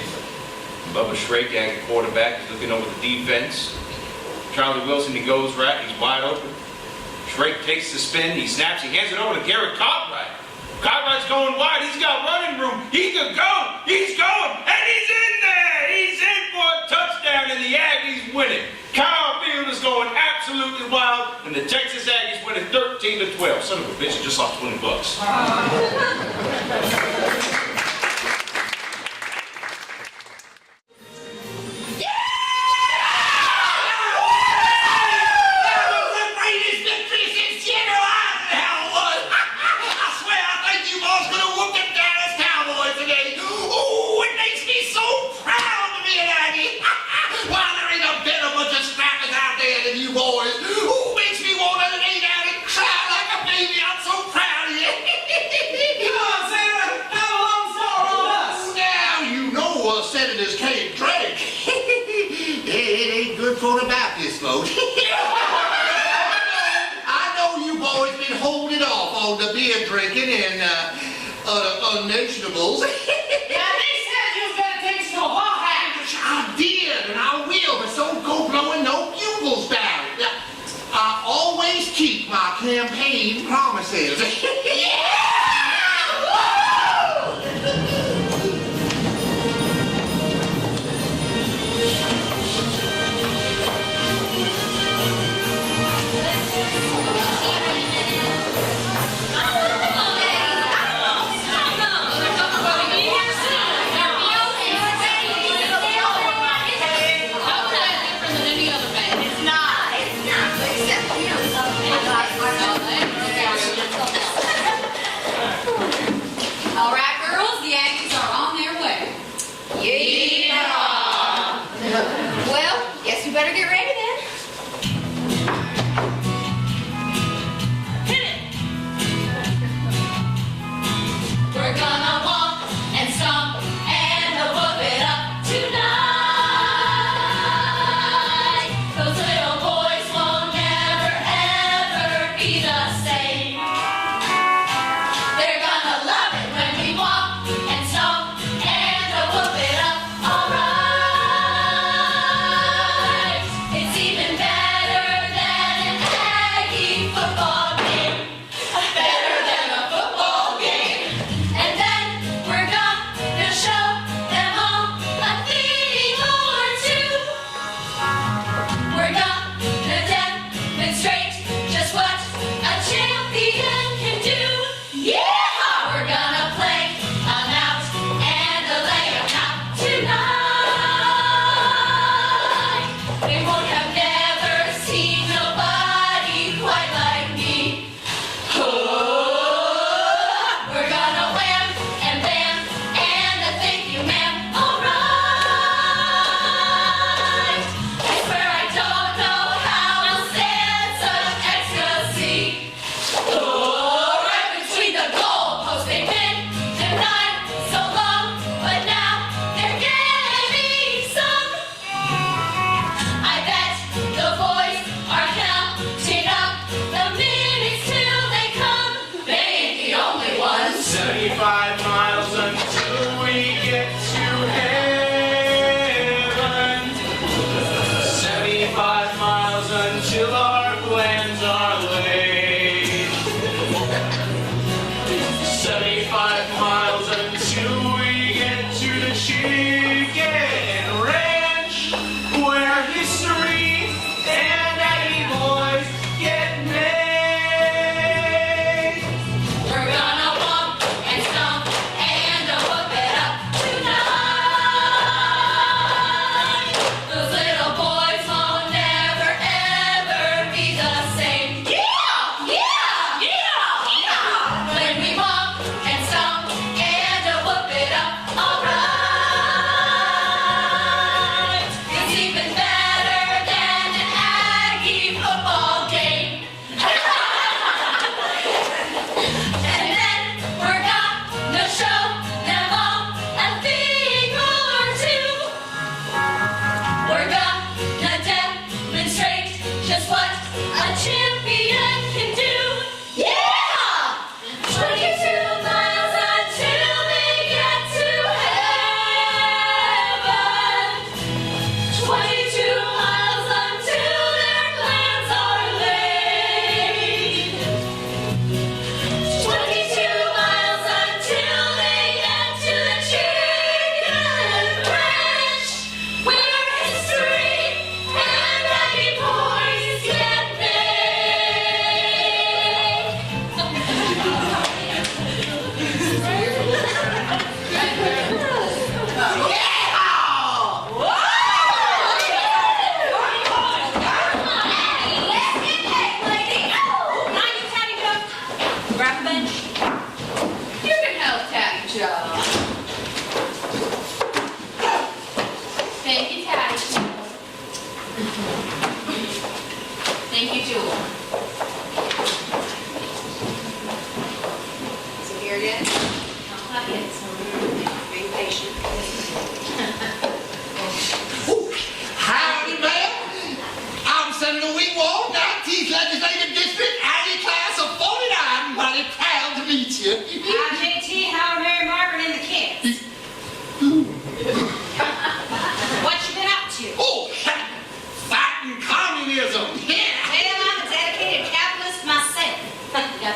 Bubba Shrake, Aggie quarterback, is looking over the defense. Charlie Wilson, he goes right, he's wide open. Shrake takes the spin, he snaps, he hands it over to Garrett Cartwright. Cartwright's going wide, he's got running room, he could go, he's going, and he's in there! He's in for a touchdown and the Aggies win it. Kyle Field is going absolutely wild and the Texas Aggies win it 13-12. Son of a bitch, I just lost $20. Come on, say it drinking and unnationables. Now, they said you was gonna take us to a whorehouse. I did, and I will, but don't go blowing no bugles down. I always keep my campaign promises. All right, girls, the Aggies are on their way. Yeah. Well, guess we better get ready then. Hit it. We're gonna walk and stomp and whoop it up tonight. Those little boys will never ever be the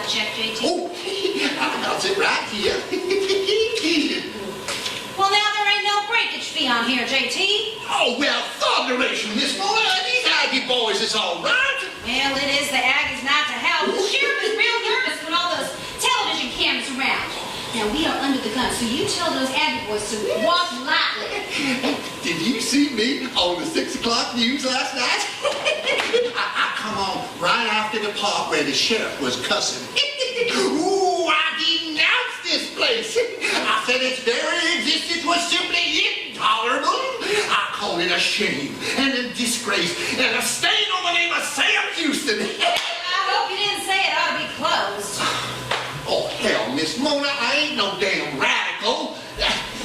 that check, JT? Oh, I got it right here. Well, now there ain't no breakage fee on here, JT. Oh, well, thunderation, Miss Mona. These Aggie boys is all right. Well, it is the Aggies not to help. The sheriff is real nervous when all those television cameras around. Now, we are under the gun, so you tell those Aggie boys to walk lightly. Did you see me on the 6 o'clock news last night? I come on right after the part where the sheriff was cussing. Ooh, I denounced this place. I said its very existence was simply intolerable. I called it a shame and a disgrace and a stain on the name of Sam Houston. I hope you didn't say it ought to be closed. Oh, hell, Miss Mona, I ain't no damn radical.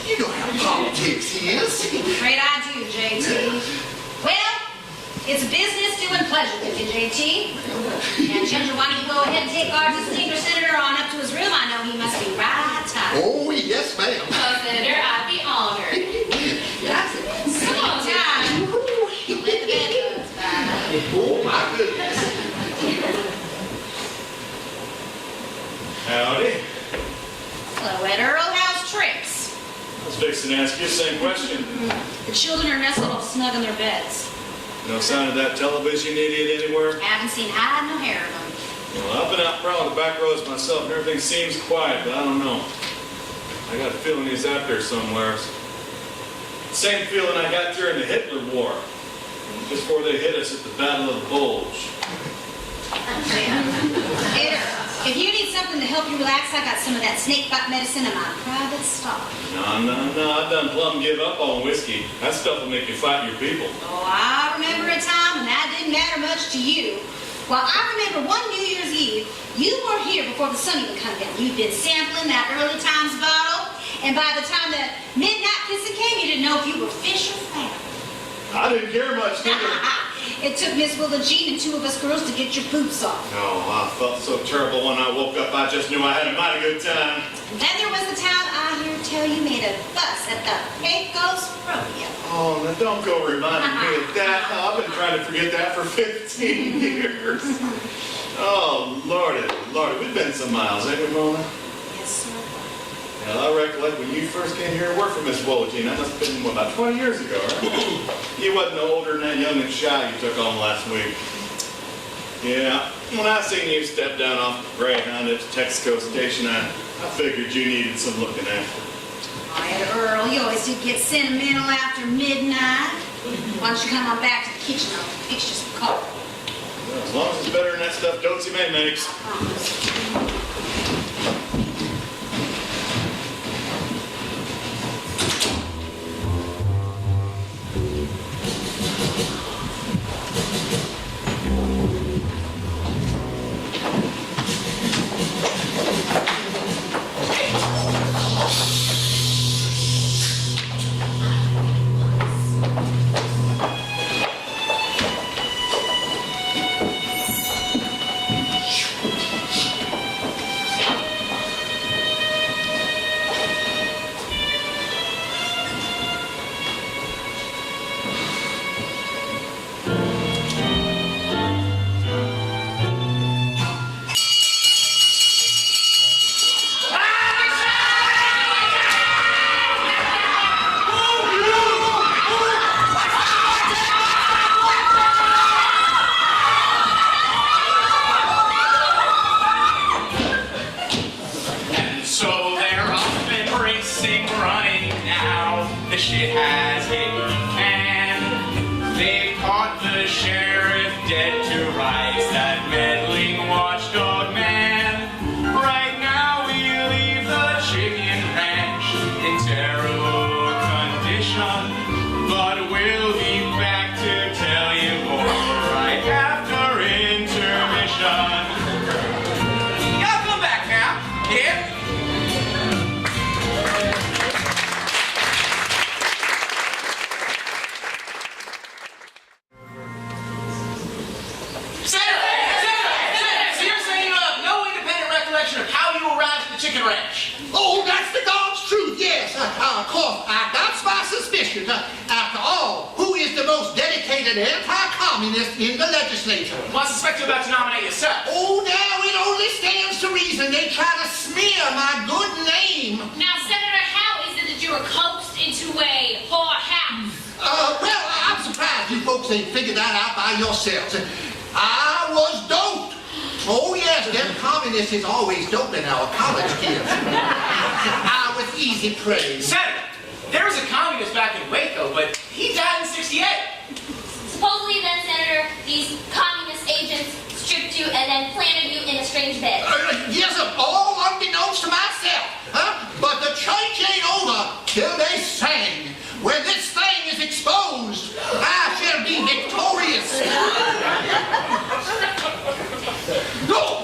You know how politics is. Afraid I do, JT. Well, it's a business doing pleasure with you, JT. And Ginger, why don't you go ahead and take our distinguished senator on up to his room? I know he must be right tired. Oh, yes, ma'am. Oh, Senator, I'd be honored. Come on, time. Let the bed bugs by. Oh, my goodness. Howdy. Hello, at Whorehouse Tricks. I was fixing to ask you the same question. The children are nestled all snug in their beds. No sign of that television idiot anywhere? Haven't seen hide nor hair of them. Well, I've been out prowling the back roads myself, and everything seems quiet, but I don't know. I got a feeling he's out there somewhere. Same feeling I got during the Hitler War, just before they hit us at the Battle of the Bulge. Here, if you need something to help you relax, I got some of that snake bite medicine in my private stock. No, I done plumb give up on whiskey. That stuff will make you fight your people. Oh, I remember a time when that didn't matter much to you. Well, I remember one New Year's Eve, you were here before the sun even come down. You'd been sampling that early times bottle, and by the time the midnight kissing came, you didn't know if you were fish or fowl. I didn't care much, did I? It took Miss Willa Jean and two of us girls to get your poops off. Oh, I felt so terrible when I woke up. I just knew I had a mighty good time. And then there was the time I hear tell you made a fuss at the Pecos Rodeo. Oh, now don't go reminding me of that. I've been trying to forget that for 15 years. Oh, Lordy, we've been some miles, ain't we, Mona? Yes, sir. Well, I recollect when you first came here to work for Miss Wologine. That must have been, what, about 20 years ago, right? You wasn't no older than that young and shy you took on last week. Yeah, when I seen you step down off the Greyhound at the Texaco station, I figured you needed some looking after. All right, Earl, you always do get sentimental after midnight. Why don't you come on back to the kitchen? I'll fix you some coffee. Well, as long as it's better than that stuff Dotsy May makes. I promise. Well, I suspect you're about to nominate yourself. Oh, now it only stands to try to smear my good name. Now, Senator, how is it that you were coaxed into a whorehouse? Well, I'm surprised you folks ain't figured that out by yourselves. I was doped. Oh, yes, them communists is always doping our college kids. I was easy prey. Senator, there was a communist back in Waco, but he died in '68. Supposedly then, Senator, these communist agents stripped you and then planted you in a strange bed. Yes, all unbeknownst to myself. Huh? But the church ain't over till they sing. When this thing is exposed, I shall be victorious. No!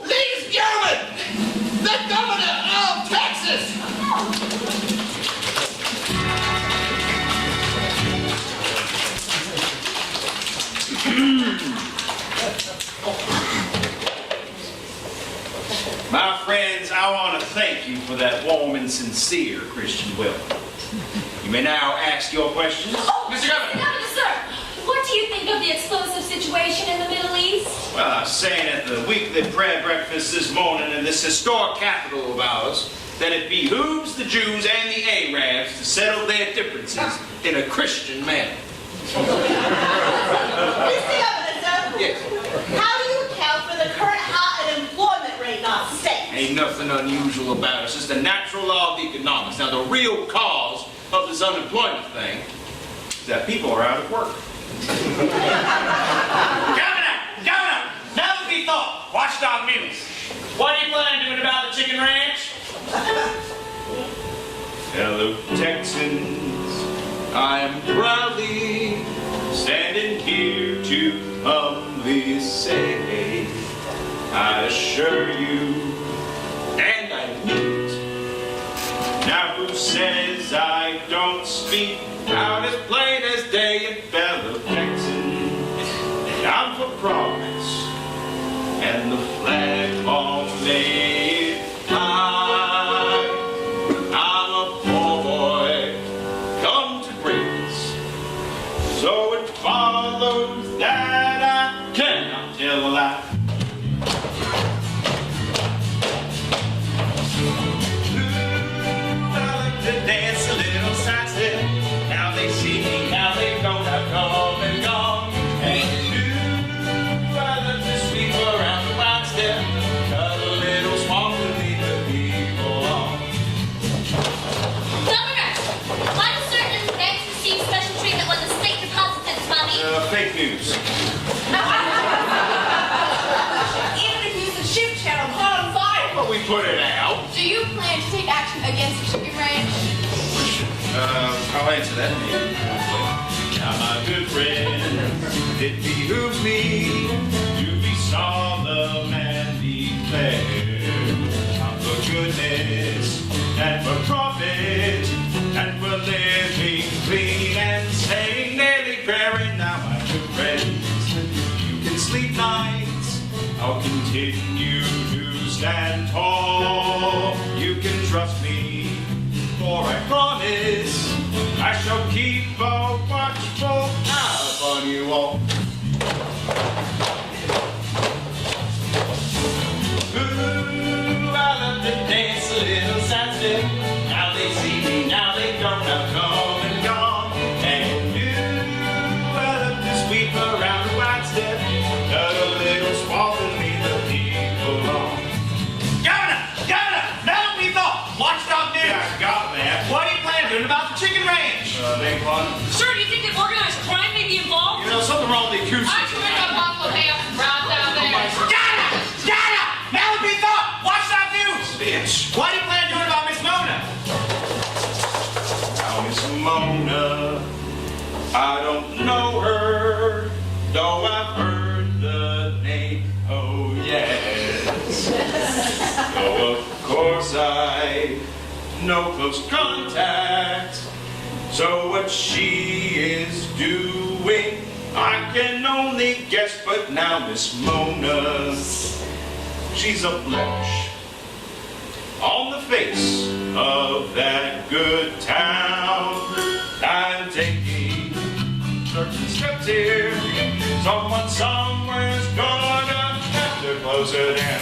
Ladies and gentlemen, the governor of Texas. My friends, I want to thank you for that warm and sincere Christian welcome. You may now ask your questions. Mr. Governor, sir, what do you think of the explosive situation in the Middle East? Well, I was saying at the weekly prayer breakfast this morning in this historic capital of ours that it behooves the Jews and the Arabs to settle their differences in a Christian manner. Mr. Governor, sir. Yes. How do you account for the current high unemployment rate in our state? Ain't nothing unusual about it. It's just the natural law of economics. Now, the real cause of this unemployment thing is that people are out of work. Governor, now that we thought, watchdog news. What are you planning doing about the chicken ranch? Hello, Texans. I am proudly standing here to humbly say, I assure you, and I mean it. Now who says I don't speak out as plain as day, and fellow Texans? I'm for progress, and the flag on made high. I'm a poor boy, come to greatness, so it follows that I cannot tell a lie. Ooh, I like to dance a little sidestep. Now they see me, now they know I've come and gone. And ooh, I love to sweep around the wide step, cut a little swamp to lead the people on. Governor, why do certain banks receive special treatment when the state deposits its money? Fake news. Even if you use the ship channel, caught on fire. But we put it out. Do you plan to take action against the chicken ranch? I'll answer that maybe. Now, my good friend, it behooves me to be solemn and declare for goodness and for profit and for living clean and saying daily prayer. And now, my good friends, you can sleep nights. I'll continue to stand tall. You can trust me, for I promise I shall keep a watchful eye upon you all. Ooh, I love to dance a little sidestep. Now they see me, now they don't. I've come and gone. And ooh, I love to sweep around the wide step, cut a little swamp and lead the people on. Governor, now that we thought, watchdog news. Yeah, I got that. What are you planning doing about the chicken ranch? Make fun. Sir, do you think that organized crime may be involved? You know, something wrong with the acoustics. Aren't you ready to Buffalo Bay up some routes out there? Donna! Now that we thought, watchdog news. Bitch. What are you planning doing about Miss Mona? Now, Miss Mona, I don't know her, though I've heard the name. Oh, yes. Though, of course, I no close contact. So what she is doing, I can only guess. But now Miss Mona, she's a blemish on the face of that good town. I'm taking certain steps here. Someone somewhere's gonna have to close close her down.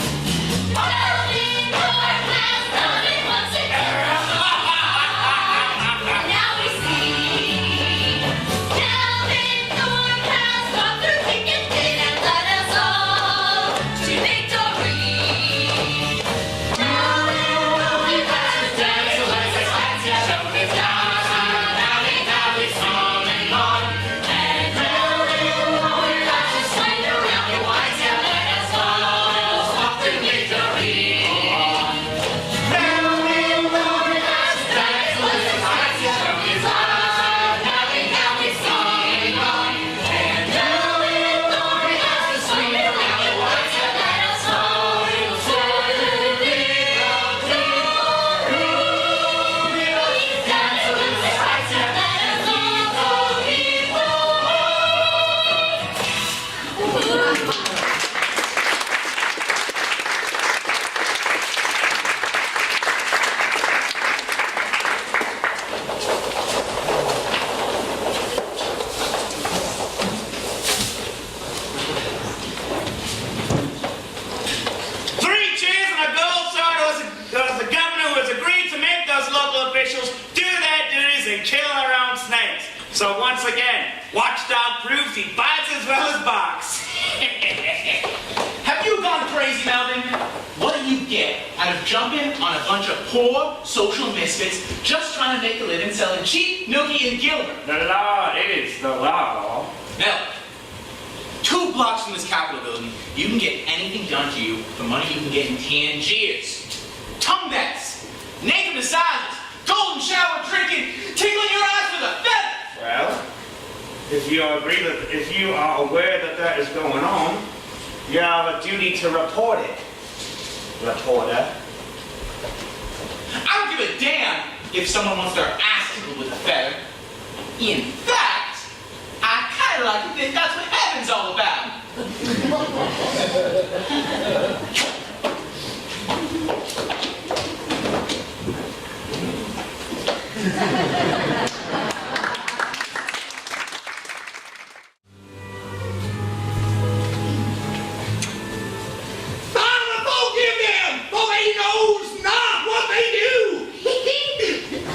So once again, Watchdog proves he bites as well as barks. Have you gone crazy, Melvin? What do you get out of jumping on a bunch of poor social misfits just trying to make a living selling cheap nookie and Gilbert? The law is the law. Now, 2 blocks from this Capitol building, you can get anything done to you for money you can get in Tangiers. Tongue bats, naked massages, golden shower drinking, tickling your eyes with a feather. Well, if you are aware that that is going on, you have a duty to report it, reporter. I don't give a damn if someone wants their ass tickled with a feather. In fact, I kind of like to think that's what heaven's all about.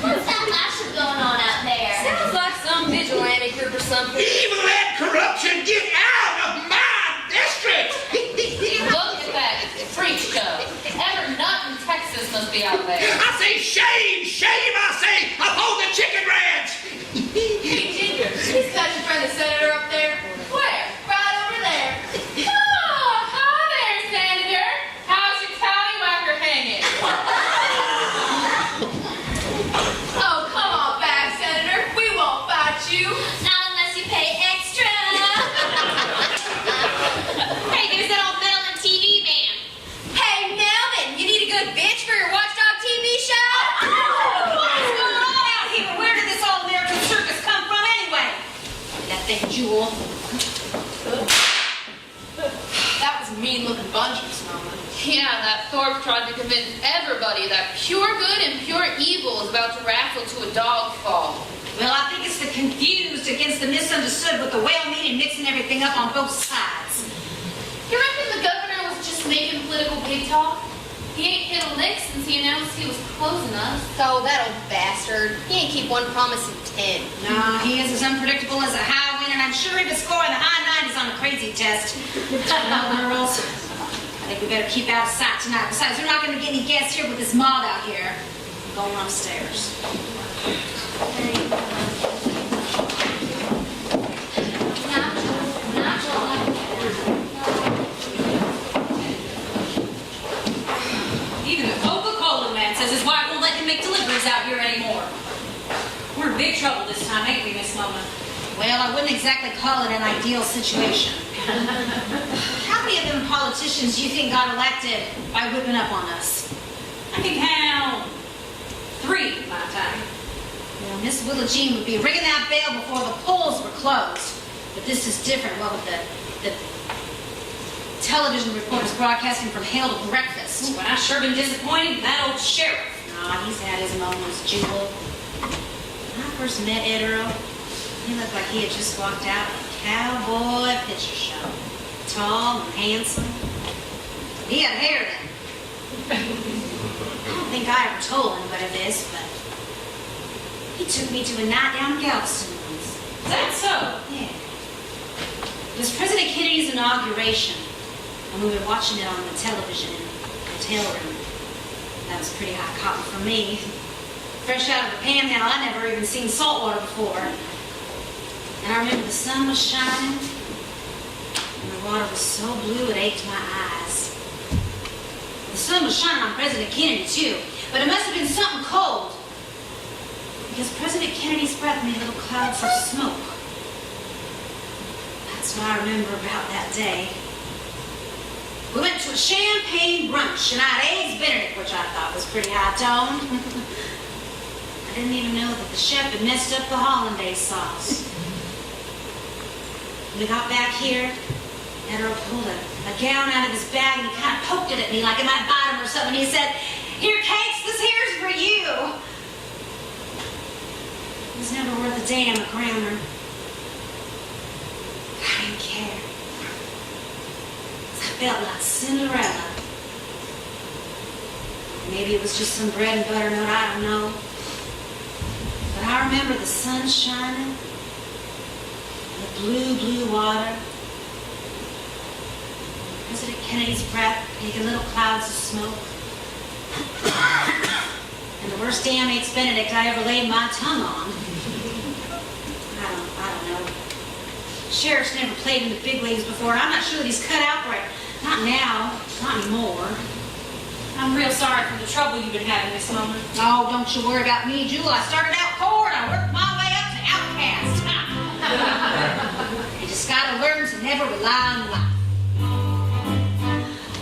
What's that mash going on out there? Sounds like some vigilante group or something. Evil and corruption, get out of my district! Look at that freak show. Every nut in Texas must be out there. I say shame, shame, I say, uphold the chicken ranch! Hey, Ginger, he's got your friend the senator up there. Where? Right over there. Oh, hi there, Senator. How's your tallywhacker hanging? Oh, come on back, Senator. We won't fight you. Not unless you pay extra. Hey, there's that old Melvin TV man. Hey, Melvin, you need a good bitch for your Watchdog TV show? What's going on out here? Where did this all American circus come from anyway? That thing, Jewel. That was mean-looking bunches, Mama. Yeah, that Thorpe tried to convince everybody that pure good and pure evil is about to wrestle to a dog fall. Well, I think it's the confused against the misunderstood with the whale meat and mixing everything up on both sides. You reckon the governor was just making political big talk? He ain't hit a lick since he announced he was closing us. Oh, that old bastard. He ain't keep one promise in 10. No, he is as unpredictable as a high wind, and I'm sure he could score in the high 90s on a crazy test. Well, girls, I think we better keep out of sight tonight. Besides, we're not going to get any guests here with this mob out here. I'm going upstairs. Even the Coca-Cola man says his wife won't let him make deliveries out here anymore. We're in big trouble this time, ain't we, Miss Mama? Well, I wouldn't exactly call it an ideal situation. How many of them politicians do you think got elected by whipping up on us? I can count 3 at my time. Well, Miss Willa Jean would be ringing that bell before the polls were closed. But this is different. What with the television reporters broadcasting from hell to breakfast. But I sure been disappointed in that old sheriff. Nah, he's had his moments, Jewel. When I first met Ed Earl, he looked like he had just walked out of a cowboy picture show. Tall and handsome. He had hair then. I don't think I ever told anybody this, but he took me to a night down in Galveston once. Is that so? Yeah. It was President Kennedy's inauguration, and we were watching it on the television in the hotel room. That was pretty hot cotton for me. Fresh out of the panhandle, I'd never even seen saltwater before. And I remember the sun was shining, and the water was so blue it ached my eyes. The sun was shining on President Kennedy, too, but it must have been something cold, because President Kennedy's breath made little clouds of smoke. That's what I remember about that day. We went to a champagne brunch, and I had eggs Benedict, which I thought was pretty high tone. I didn't even know that the chef had messed up the hollandaise sauce. When we got back here, Earl pulled a gown out of his bag, and he kind of poked it at me like it might bite him or something. He said, "Here, Cakes, this here's for you." It was never worth a damn at Grammar. I didn't care. I felt like Cinderella. Maybe it was just some bread and butter note, I don't know. But I remember the sun shining, and the blue, blue water, President Kennedy's breath making little clouds of smoke, and the worst damn eggs Benedict I ever laid my tongue on. I don't know. Sheriff's never played in the big leagues before, and I'm not sure that he's cut out for it. Not now, not anymore. I'm real sorry for the trouble you've been having this moment. Oh, don't you worry about me, Jewel. I started out poor and I worked my way up to outcast. You just gotta learn to never rely on life.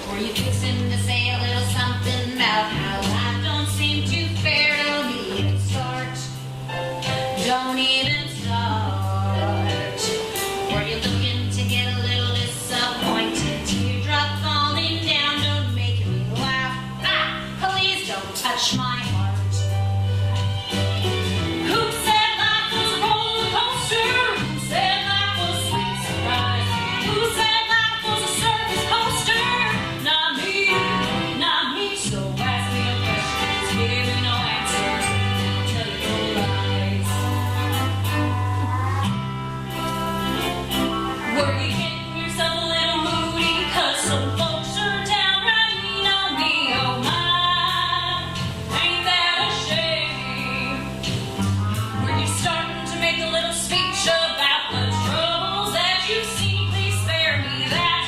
Or you fixing to say a little something about how life don't seem too fair. Don't even start. Don't even start. Or you're looking to get a little disappointed. Teardrop falling down, don't make me laugh. Please don't touch my heart. Who said life was a roller coaster? Who said life was a sweet surprise? Who said life was a circus coaster? Not me, not me. So ask me no questions, give me no answers, I'll tell you no lies. Were you getting yourself a little moody? 'Cause some folks are downright mean on me, oh my. Ain't that a shame? Were you starting to make a little speech about the troubles that you've seen? Please spare me that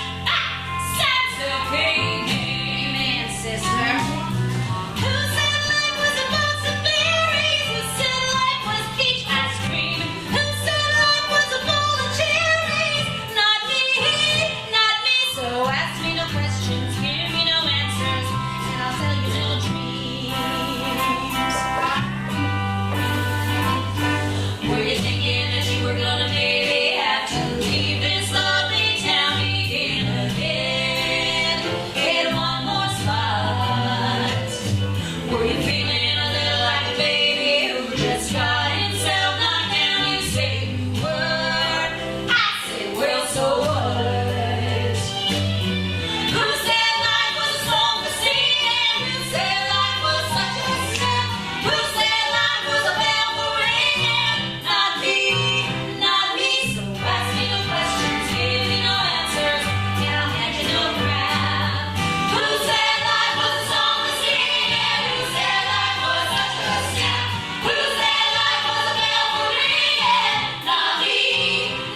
sad self-hate. Amen, sister. Who said life was a box of berries? Who said life was peach ice cream? Who said life was a bowl of cherries? Not me, not me. So ask me no questions, give me no answers, and I'll tell you no dreams. Were you thinking that you were gonna maybe have to leave this lovely town, begin again, hit one more spot? Were you feeling a little like a baby who just got himself knocked down? You say you were, I say, well, so what? Who said life was a song for singing? Who said life was such a step? Who said life was a bell for ringing? Not me, not me. So ask me no questions, give me no answers, and I'll hand you no crap. Who said life was a song for singing? Who said life was such a step? Who said life was a bell for ringing? Not me,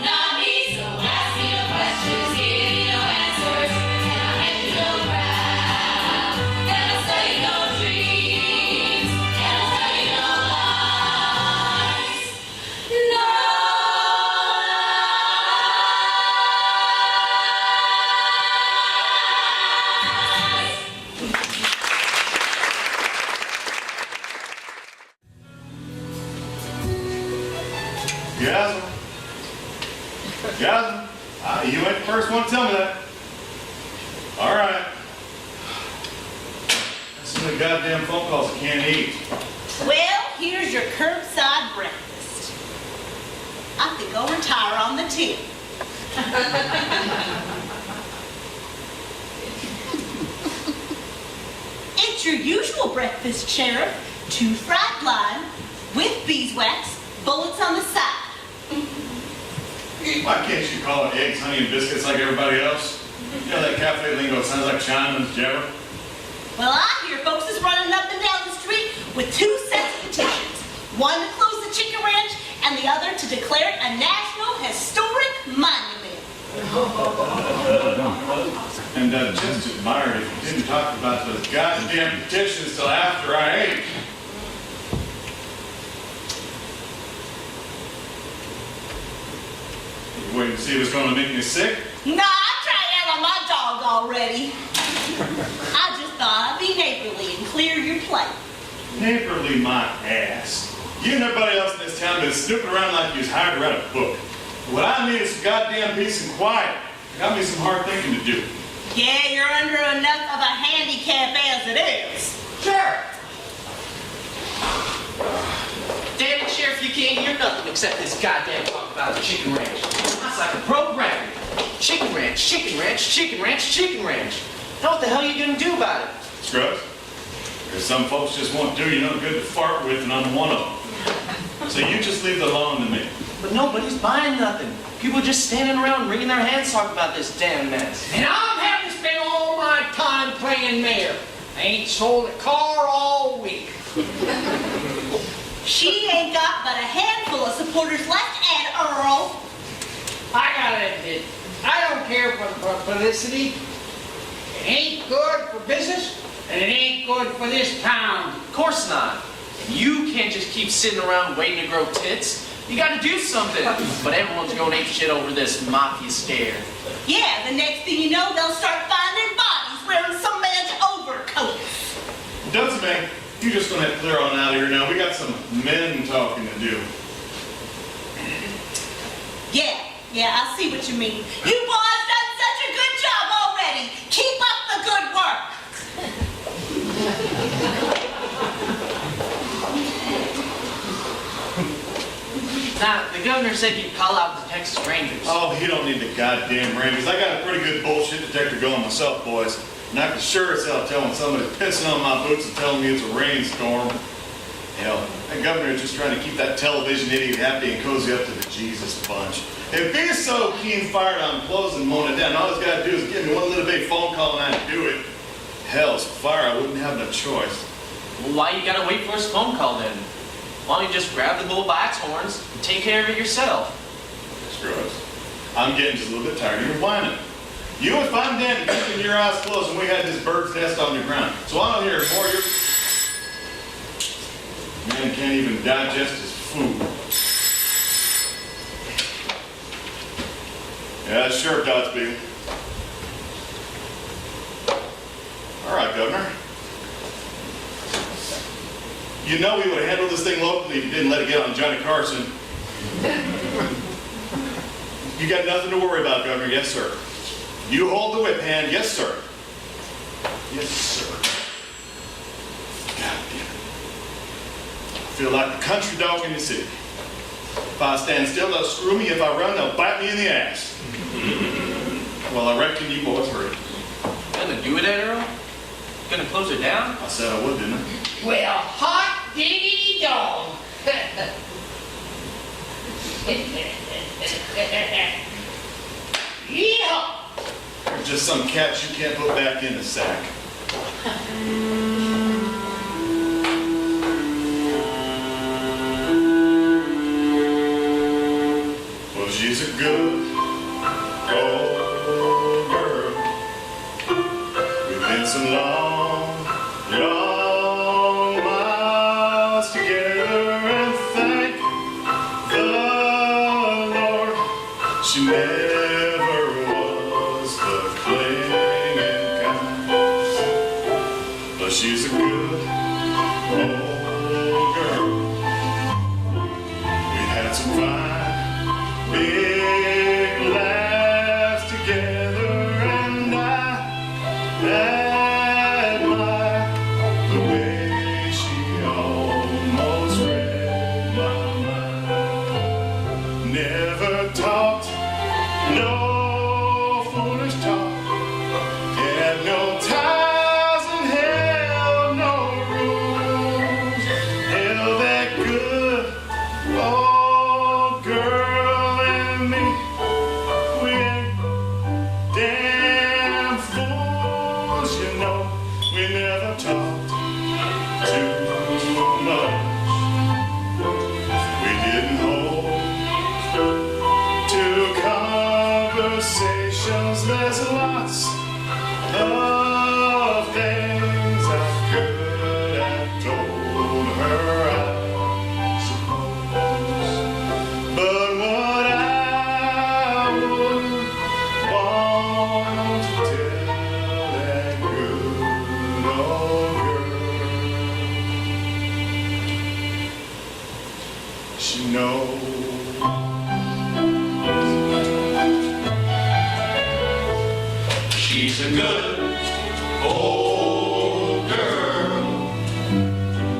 not me. So ask me no questions, give me no answers, and I'll hand you no crap. And I'll tell you no dreams, and I'll tell you no lies. No lies. Gasm. Gasm. You ain't the first one to tell me that. All right. That's so many goddamn phone calls I can't eat. Well, here's your curbside breakfast. I think I'll retire on the tip. It's your usual breakfast, Sheriff. 2 fried lime with beeswax, bullets on the side. Why can't you call it eggs, honey, and biscuits like everybody else? You know that cafe lingo sounds like Chinaman's jabber. Well, I hear folks is running up and down the street with 2 sets of petitions. One to close the chicken ranch and the other to declare it a National Historic Monument. And just admired if you didn't talk about those goddamn petitions till after I ate. You waiting to see what's going to make me sick? Nah, I tried out on my dog already. I just thought I'd be neighborly and clear your plate. Neighborly my ass. You and everybody else in this town been snooping around like you was hired to write a book. What I need is some goddamn peace and quiet. Got me some hard thinking to do. Yeah, you're under enough of a handicap as it is. Sure. Damn it, Sheriff, you can't hear nothing except this goddamn talk about the chicken ranch. That's like a program. Chicken ranch, chicken ranch, chicken ranch, chicken ranch. Now what the hell are you gonna do about it? Scrubs? Because some folks just won't do you no good to fart with, and I'm one of them. So you just leave the law to me. But nobody's buying nothing. People just standing around wringing their hands talking about this damn mess. And I'm having to spend all my time playing mayor. I ain't sold a car all week. She ain't got but a handful of supporters left, and Earl. I gotta admit, I don't care for publicity. It ain't good for business, and it ain't good for this town. Of course not. You can't just keep sitting around waiting to grow tits. You gotta do something. But everyone's going ape shit over this mafia scare. Yeah, the next thing you know, they'll start finding bodies wearing some man's overcoat. Doesn't man. You just gonna have to clear on out of here now. We got some men talking to do. Yeah, I see what you mean. You boys done such a good job already. Keep up the good work. Now, the governor said he'd call out the Texas Rangers. Oh, he don't need the goddamn Rangers. I got a pretty good bullshit detector going myself, boys. And I can sure as hell tell when somebody's pissing on my boots and telling me it's a rainstorm. Hell, that governor is just trying to keep that television idiot happy and cozy up to the Jesus bunch. If he's so keen fired on closing Mona down, all he's got to do is give me one little big phone call and I'd do it. Hell's fire, I wouldn't have no choice. Well, why you gotta wait for his phone call then? Why don't you just grab the bull by its horns and take care of it yourself? Scrubs, I'm getting just a little bit tired of your whining. You and Fine Dan keeping your eyes closed when we had this bird's nest on the ground. So I don't hear more of your... Man can't even digest his food. Yeah, sure, Dot speaking. All right, Governor. You know we would have handled this thing locally if you didn't let it get on Johnny Carson. You got nothing to worry about, Governor. Yes, sir. You hold the whip hand. Yes, sir. Yes, sir. God damn it. I feel like a country dog in the city. If I stand still, they'll screw me. If I run, they'll bite me in the ass. Well, I reckon you boys heard it. Gonna do it, Earl? Gonna close it down? I said I would, didn't I? Well, hot diggity dog. Yeah. They're just some cats you can't put back in the sack. Well, she's a good old girl. We've been some long, long miles together, and thank the Lord she never was the clinging kind. But she's a good old girl. We had some fine, big laughs together, and I admire the She's a good old girl.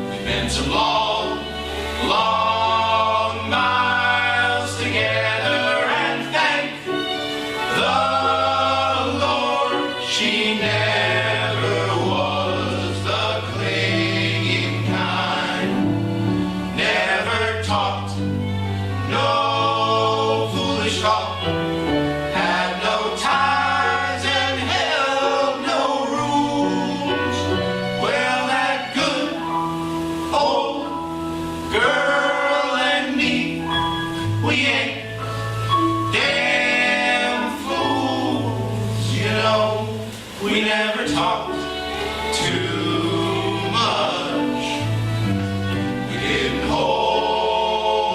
We've been some long, long miles together, and thank the Lord she never was the clinging kind. Never talked no foolish talk. Had no ties and held no rules. Well, that good old girl and me, we ain't damn fools, you know. We never talked too much. We didn't hold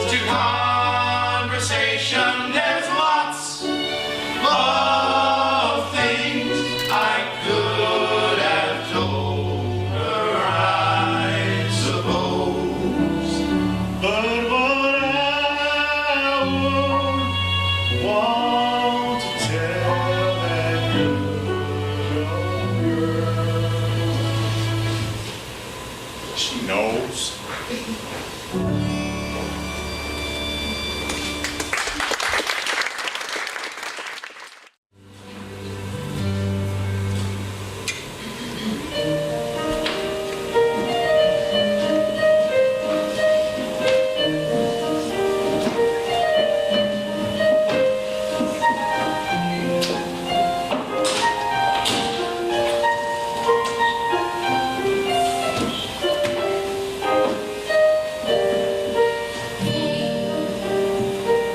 to conversation. There's lots of things I could have told her, I suppose. But what I would want to tell that good old girl, she knows.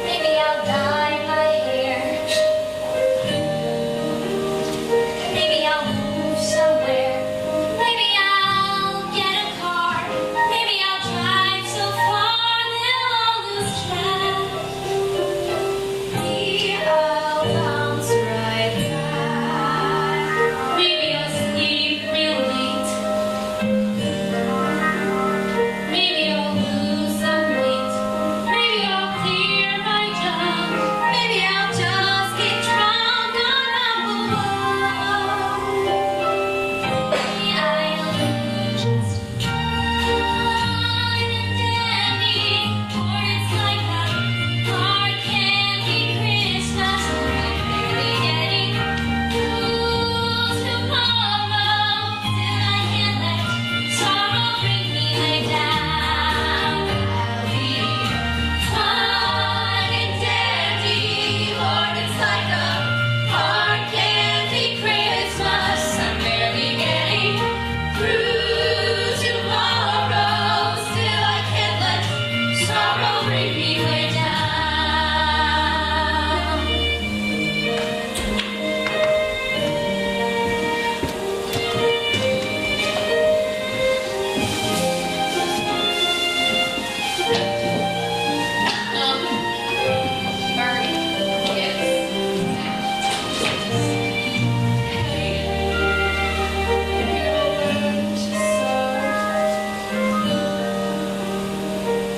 Maybe I'll dye my hair. Maybe I'll move somewhere. Maybe I'll get a car. Maybe I'll drive so far that I'll lose track. Maybe I'll bounce right back. Maybe I'll sleep real late. Maybe I'll lose some weight. Maybe I'll clear my junk. Maybe I'll just get drunk on alcohol. Maybe I'll be just fine and dandy, or it's like a hard candy Christmas. Barely getting through tomorrow. Still I can't let sorrow bring me way down. I'll be fine and dandy, or it's like a hard candy Christmas. I'm barely getting through tomorrow. Still I can't let sorrow bring me way down.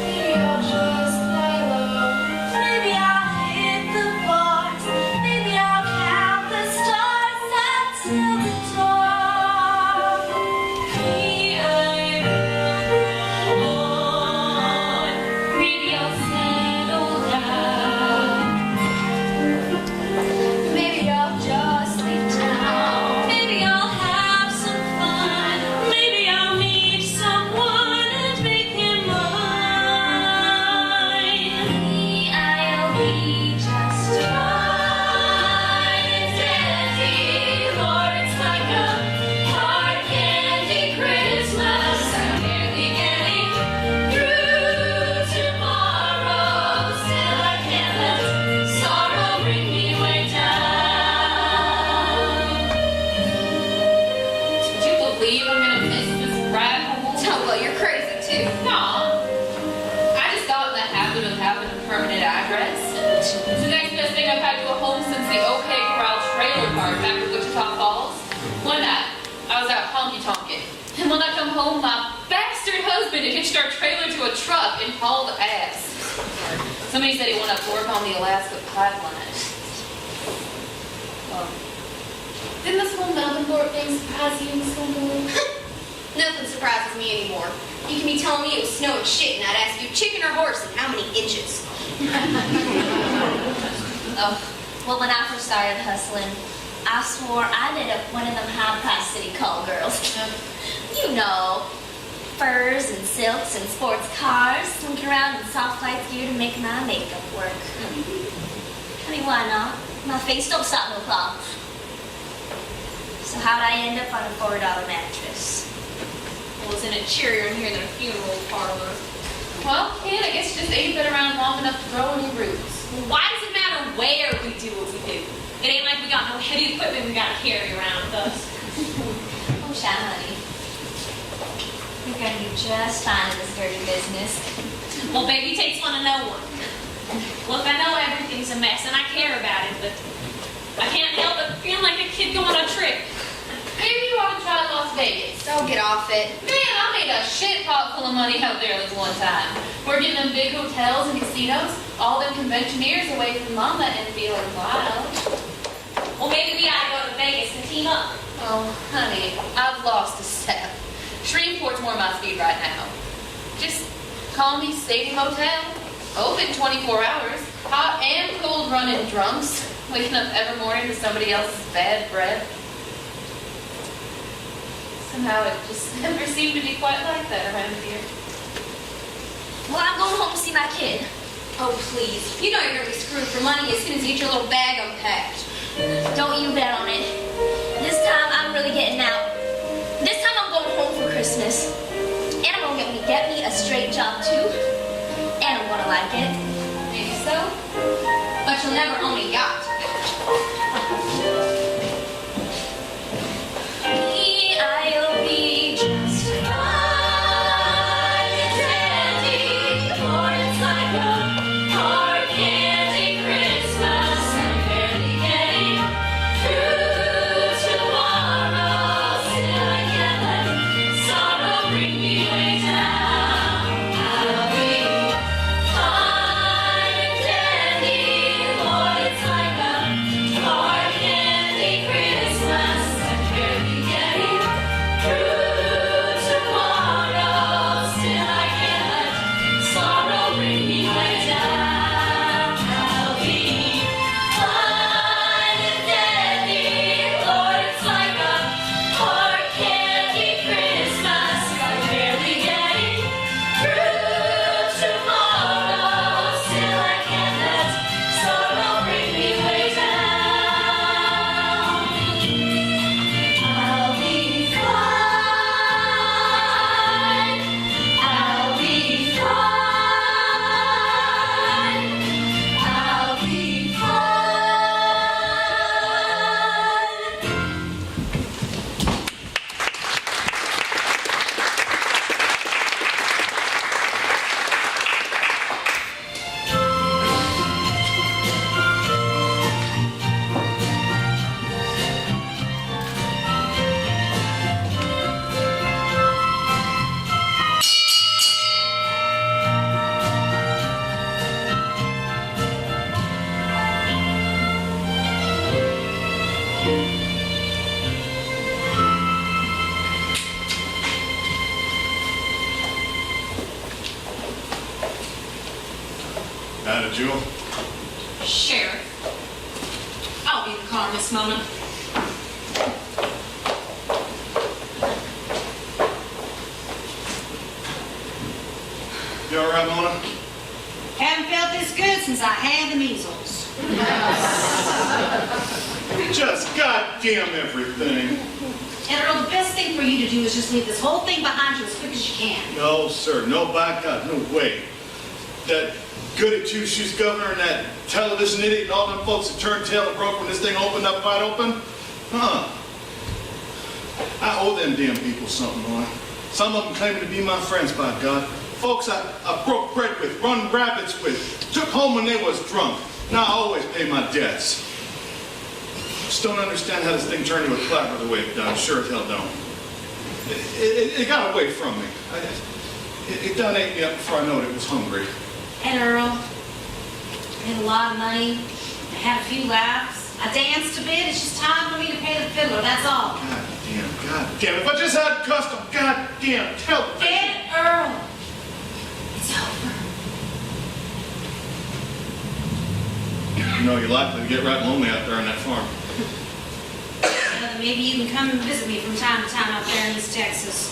Maybe I'll just lie low. Maybe I'll hit the bars. Maybe I'll count the stars until the dawn. Maybe I will on. Maybe I'll settle down. Maybe I'll just lay down. Maybe I'll have some fun. Maybe I'll meet someone and make him mine. Maybe I'll be just fine and dandy, or it's like a hard candy Christmas. I'm barely getting through tomorrow. Still I can't let sorrow bring me way down. Do you believe I'm gonna miss this ride home? Oh, well, you're crazy too. No. I just got in the habit of having a permanent address. It's the next best thing I've had to a home since the OK Corral trailer park back in Wichita Falls. One night, I was out honky tonkin', and when I come home, my bastard husband had hitched our trailer to a truck and hauled ass. Somebody said he went up to work on the Alaska pipeline. Well, Didn't this whole Melbourne Thorpe thing surprise you, Miss Wendell? Nothing surprises me anymore. You can be telling me it was snowing shit, and I'd ask you chicken or horse and how many inches. Oh, well, when I first started hustling, I swore I'd end up one of them high-priced city call girls. You know, furs and silks and sports cars, slinking around in soft light gear to make my makeup work. I mean, why not? My face don't stop no problems. So how'd I end up on a $4 mattress? Well, isn't it cheerier in here than a funeral parlor? Well, kid, I guess you just ain't been around long enough to grow any roots. Why does it matter where we do what we do? It ain't like we got no heavy equipment we gotta carry around with us. Oh, Sha, honey. You're gonna be just fine in this dirty business. Well, baby takes one to know one. Look, I know everything's a mess and I care about it, but I can't help but feel like a kid going on a trip. Maybe you ought to try Las Vegas. Don't get off it. Man, I made a shit pot full of money out there this one time. We're getting them big hotels and casinos, all them conventioneers away from mama and feeling wild. Well, maybe we ought to go to Vegas and team up. Oh, honey, I've lost a step. Shreveport's more my speed right now. Just call me Stadium Motel. Open 24 hours. Hot and cold running drunks. Waking up every morning to somebody else's bad breath. Somehow it just never seemed to be quite like that around here. Well, I'm going home to see my kid. Oh, please. You know you're going to be screwed for money as soon as you get your little bag unpacked. Don't you bet on it. This time, I'm really getting out. This time, I'm going home for Christmas. And I'm going to get me a straight job, too. And I'm going to like it. Maybe so. But you'll never own a yacht. I'll be just fine and dandy, for it's like a hard candy Christmas. I'm barely getting through tomorrow. Still I can't let sorrow bring me way down. I'll be fine and dandy, for it's like a hard candy Christmas. I'm barely getting through tomorrow. Still I can't let sorrow bring me way down. I'll be fine and dandy, Lord, it's like a hard candy Christmas. I'm barely getting through tomorrow. Still I can't let sorrow bring me way down. I'll be fine. I'll be fine. I'll be fine. Howdy, Jewel. Sheriff. I'll be in the car, Miss Mona. You all right, Mona? Haven't felt this good since I had the measles. Just goddamn everything. And Earl, the best thing for you to do is just leave this whole thing behind you as quick as you can. No, sir. No, by God, no way. That goody two-shoes governor and that television idiot and all them folks that turned tail and broke when this thing opened up wide open? Huh. I owe them damn people something, Mona. Some of them claiming to be my friends, by God. Folks I broke bread with, run rabbits with, took home when they was drunk. Now I always pay my debts. Just don't understand how this thing turned into a clapper the way it done. Sure as hell don't. It got away from me. It done ate me up before I knew it was hungry. And Earl, I had a lot of money. I had a few laughs. I danced a bit. It's just time for me to pay the regular, that's all. God damn, if I just had custom goddamn television. Ed Earl, it's over. You know, you're likely to get right lonely out there on that farm. Then maybe you can come and visit me from time to time out there in East Texas.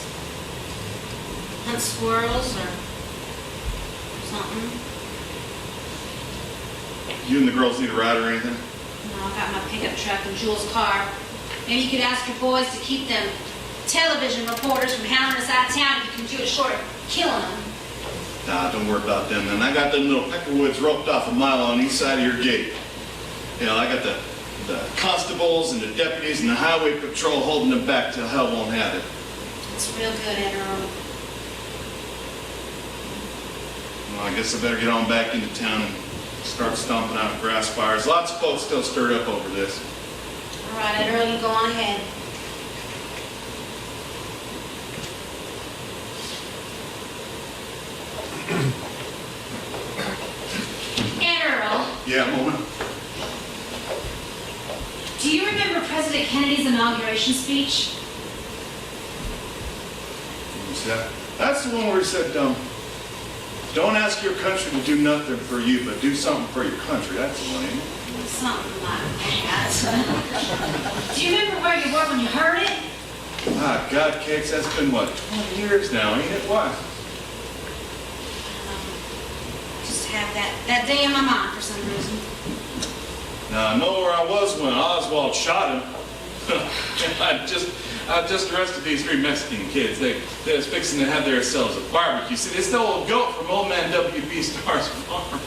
Hunt squirrels or something. You and the girls need a ride or anything? No, I got my pickup truck and Jules' car. Maybe you could ask your boys to keep them television reporters from hounding us out of town if you can do it short of killing them. Nah, don't worry about them, man. I got them little peckerwoods roped off a mile on each side of your gate. You know, I got the constables and the deputies and the highway patrol holding them back till hell won't have it. It's real good, Ed Earl. Well, I guess I better get on back into town and start stomping out grass fires. Lots of folks still stirred up over this. All right, Ed Earl, you go on ahead. Ed Earl, Yeah, Mona? do you remember President Kennedy's inauguration speech? What's that? That's the one where he said, don't ask your country to do nothing for you, but do something for your country. That's the one, ain't it? Something like that. Do you remember where you were when you heard it? Ah, God, Cakes, that's been, what, 20 years now, ain't it? Why? Just have that day in my mind for some reason. Now, I know where I was when Oswald shot him. I just arrested these 3 Mexican kids. They was fixing to have themselves a barbecue. See, it's the old goat from Old Man W.B. Starr's farm.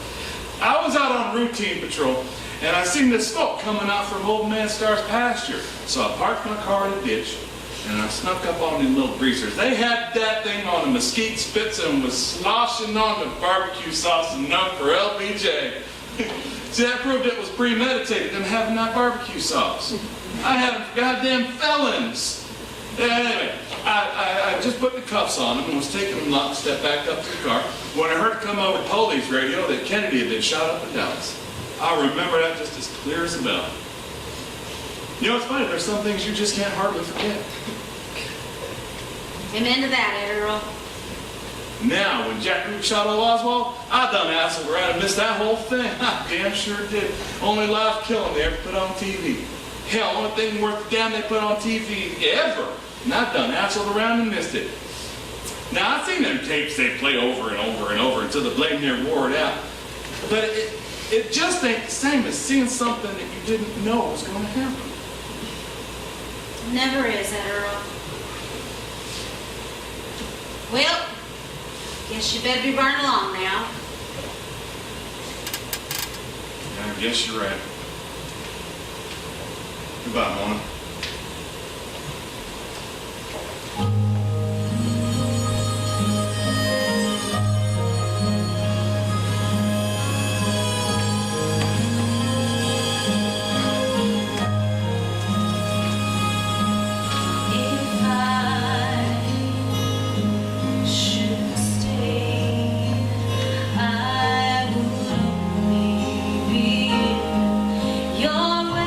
I was out on routine patrol, and I seen this smoke coming out from Old Man Starr's pasture. So I parked my car in a ditch, and I snuck up on them little greasers. They had that thing on a mesquite spits and was sloshing on the barbecue sauce and none for LBJ. See, that proved it was premeditated, them having that barbecue sauce. I had them for goddamn felons. Anyway, I just put the cuffs on them and was taking them lockstep back up to the car when I heard it come over police radio that Kennedy had been shot up in Dallas. I remember that just as clear as a bell. You know, it's funny, there's some things you just can't hardly forget. Amen to that, Ed Earl. Now, when Jack Root shot old Oswald, I done asshole around and missed that whole thing. I damn sure did. Only live killing they ever put on TV. Hell, only thing worth the damn they put on TV ever. And I done asshole around and missed it. Now, I've seen them tapes they play over and over and over until the blame near wore it out. But it just ain't the same as seeing something that you didn't know was going to happen. Never is, Ed Earl. Well, guess you better be running along now. Yeah, I guess you're right. Goodbye, Mona. Your way.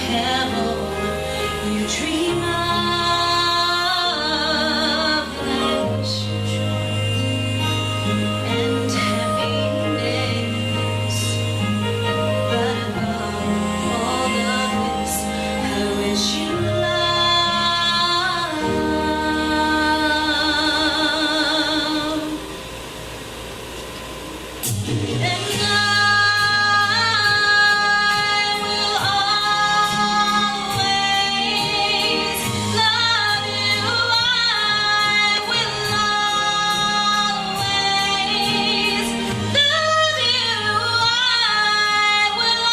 careful, you dream of life and happiness. But above all of this, I wish you love. And I will always love you. I will always love you. I will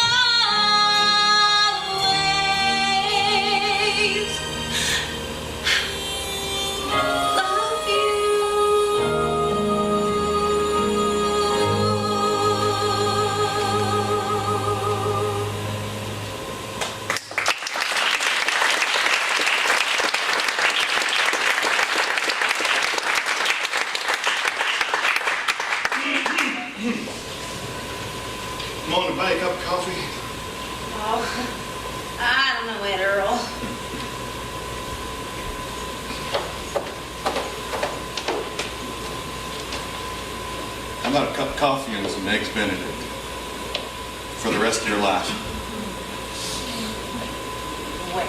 always love you. Come on to buy a cup of coffee. Oh, I don't know it, Earl. How about a cup of coffee and some eggs Benedict for the rest of your life? Well,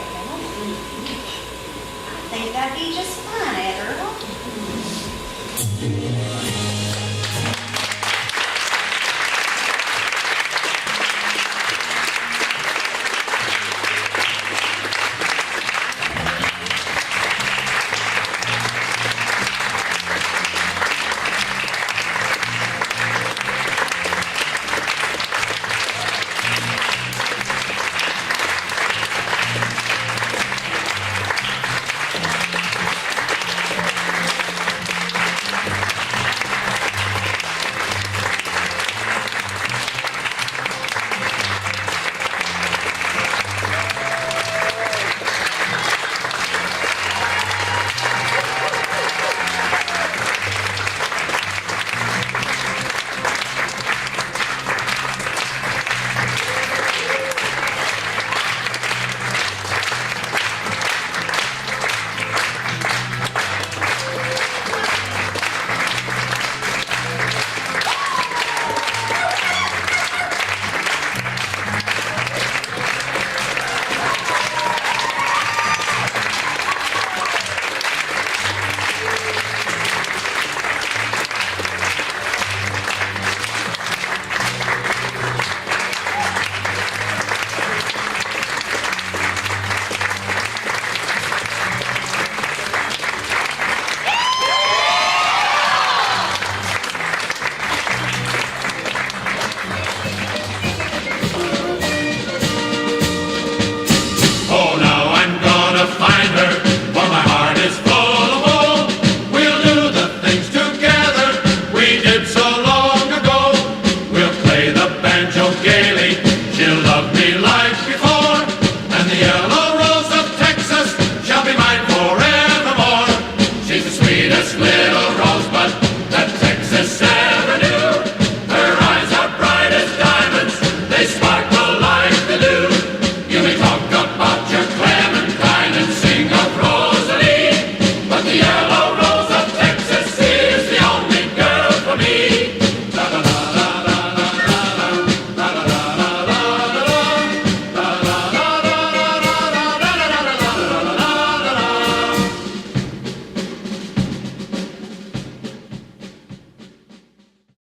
I think that'd be just fine, Earl.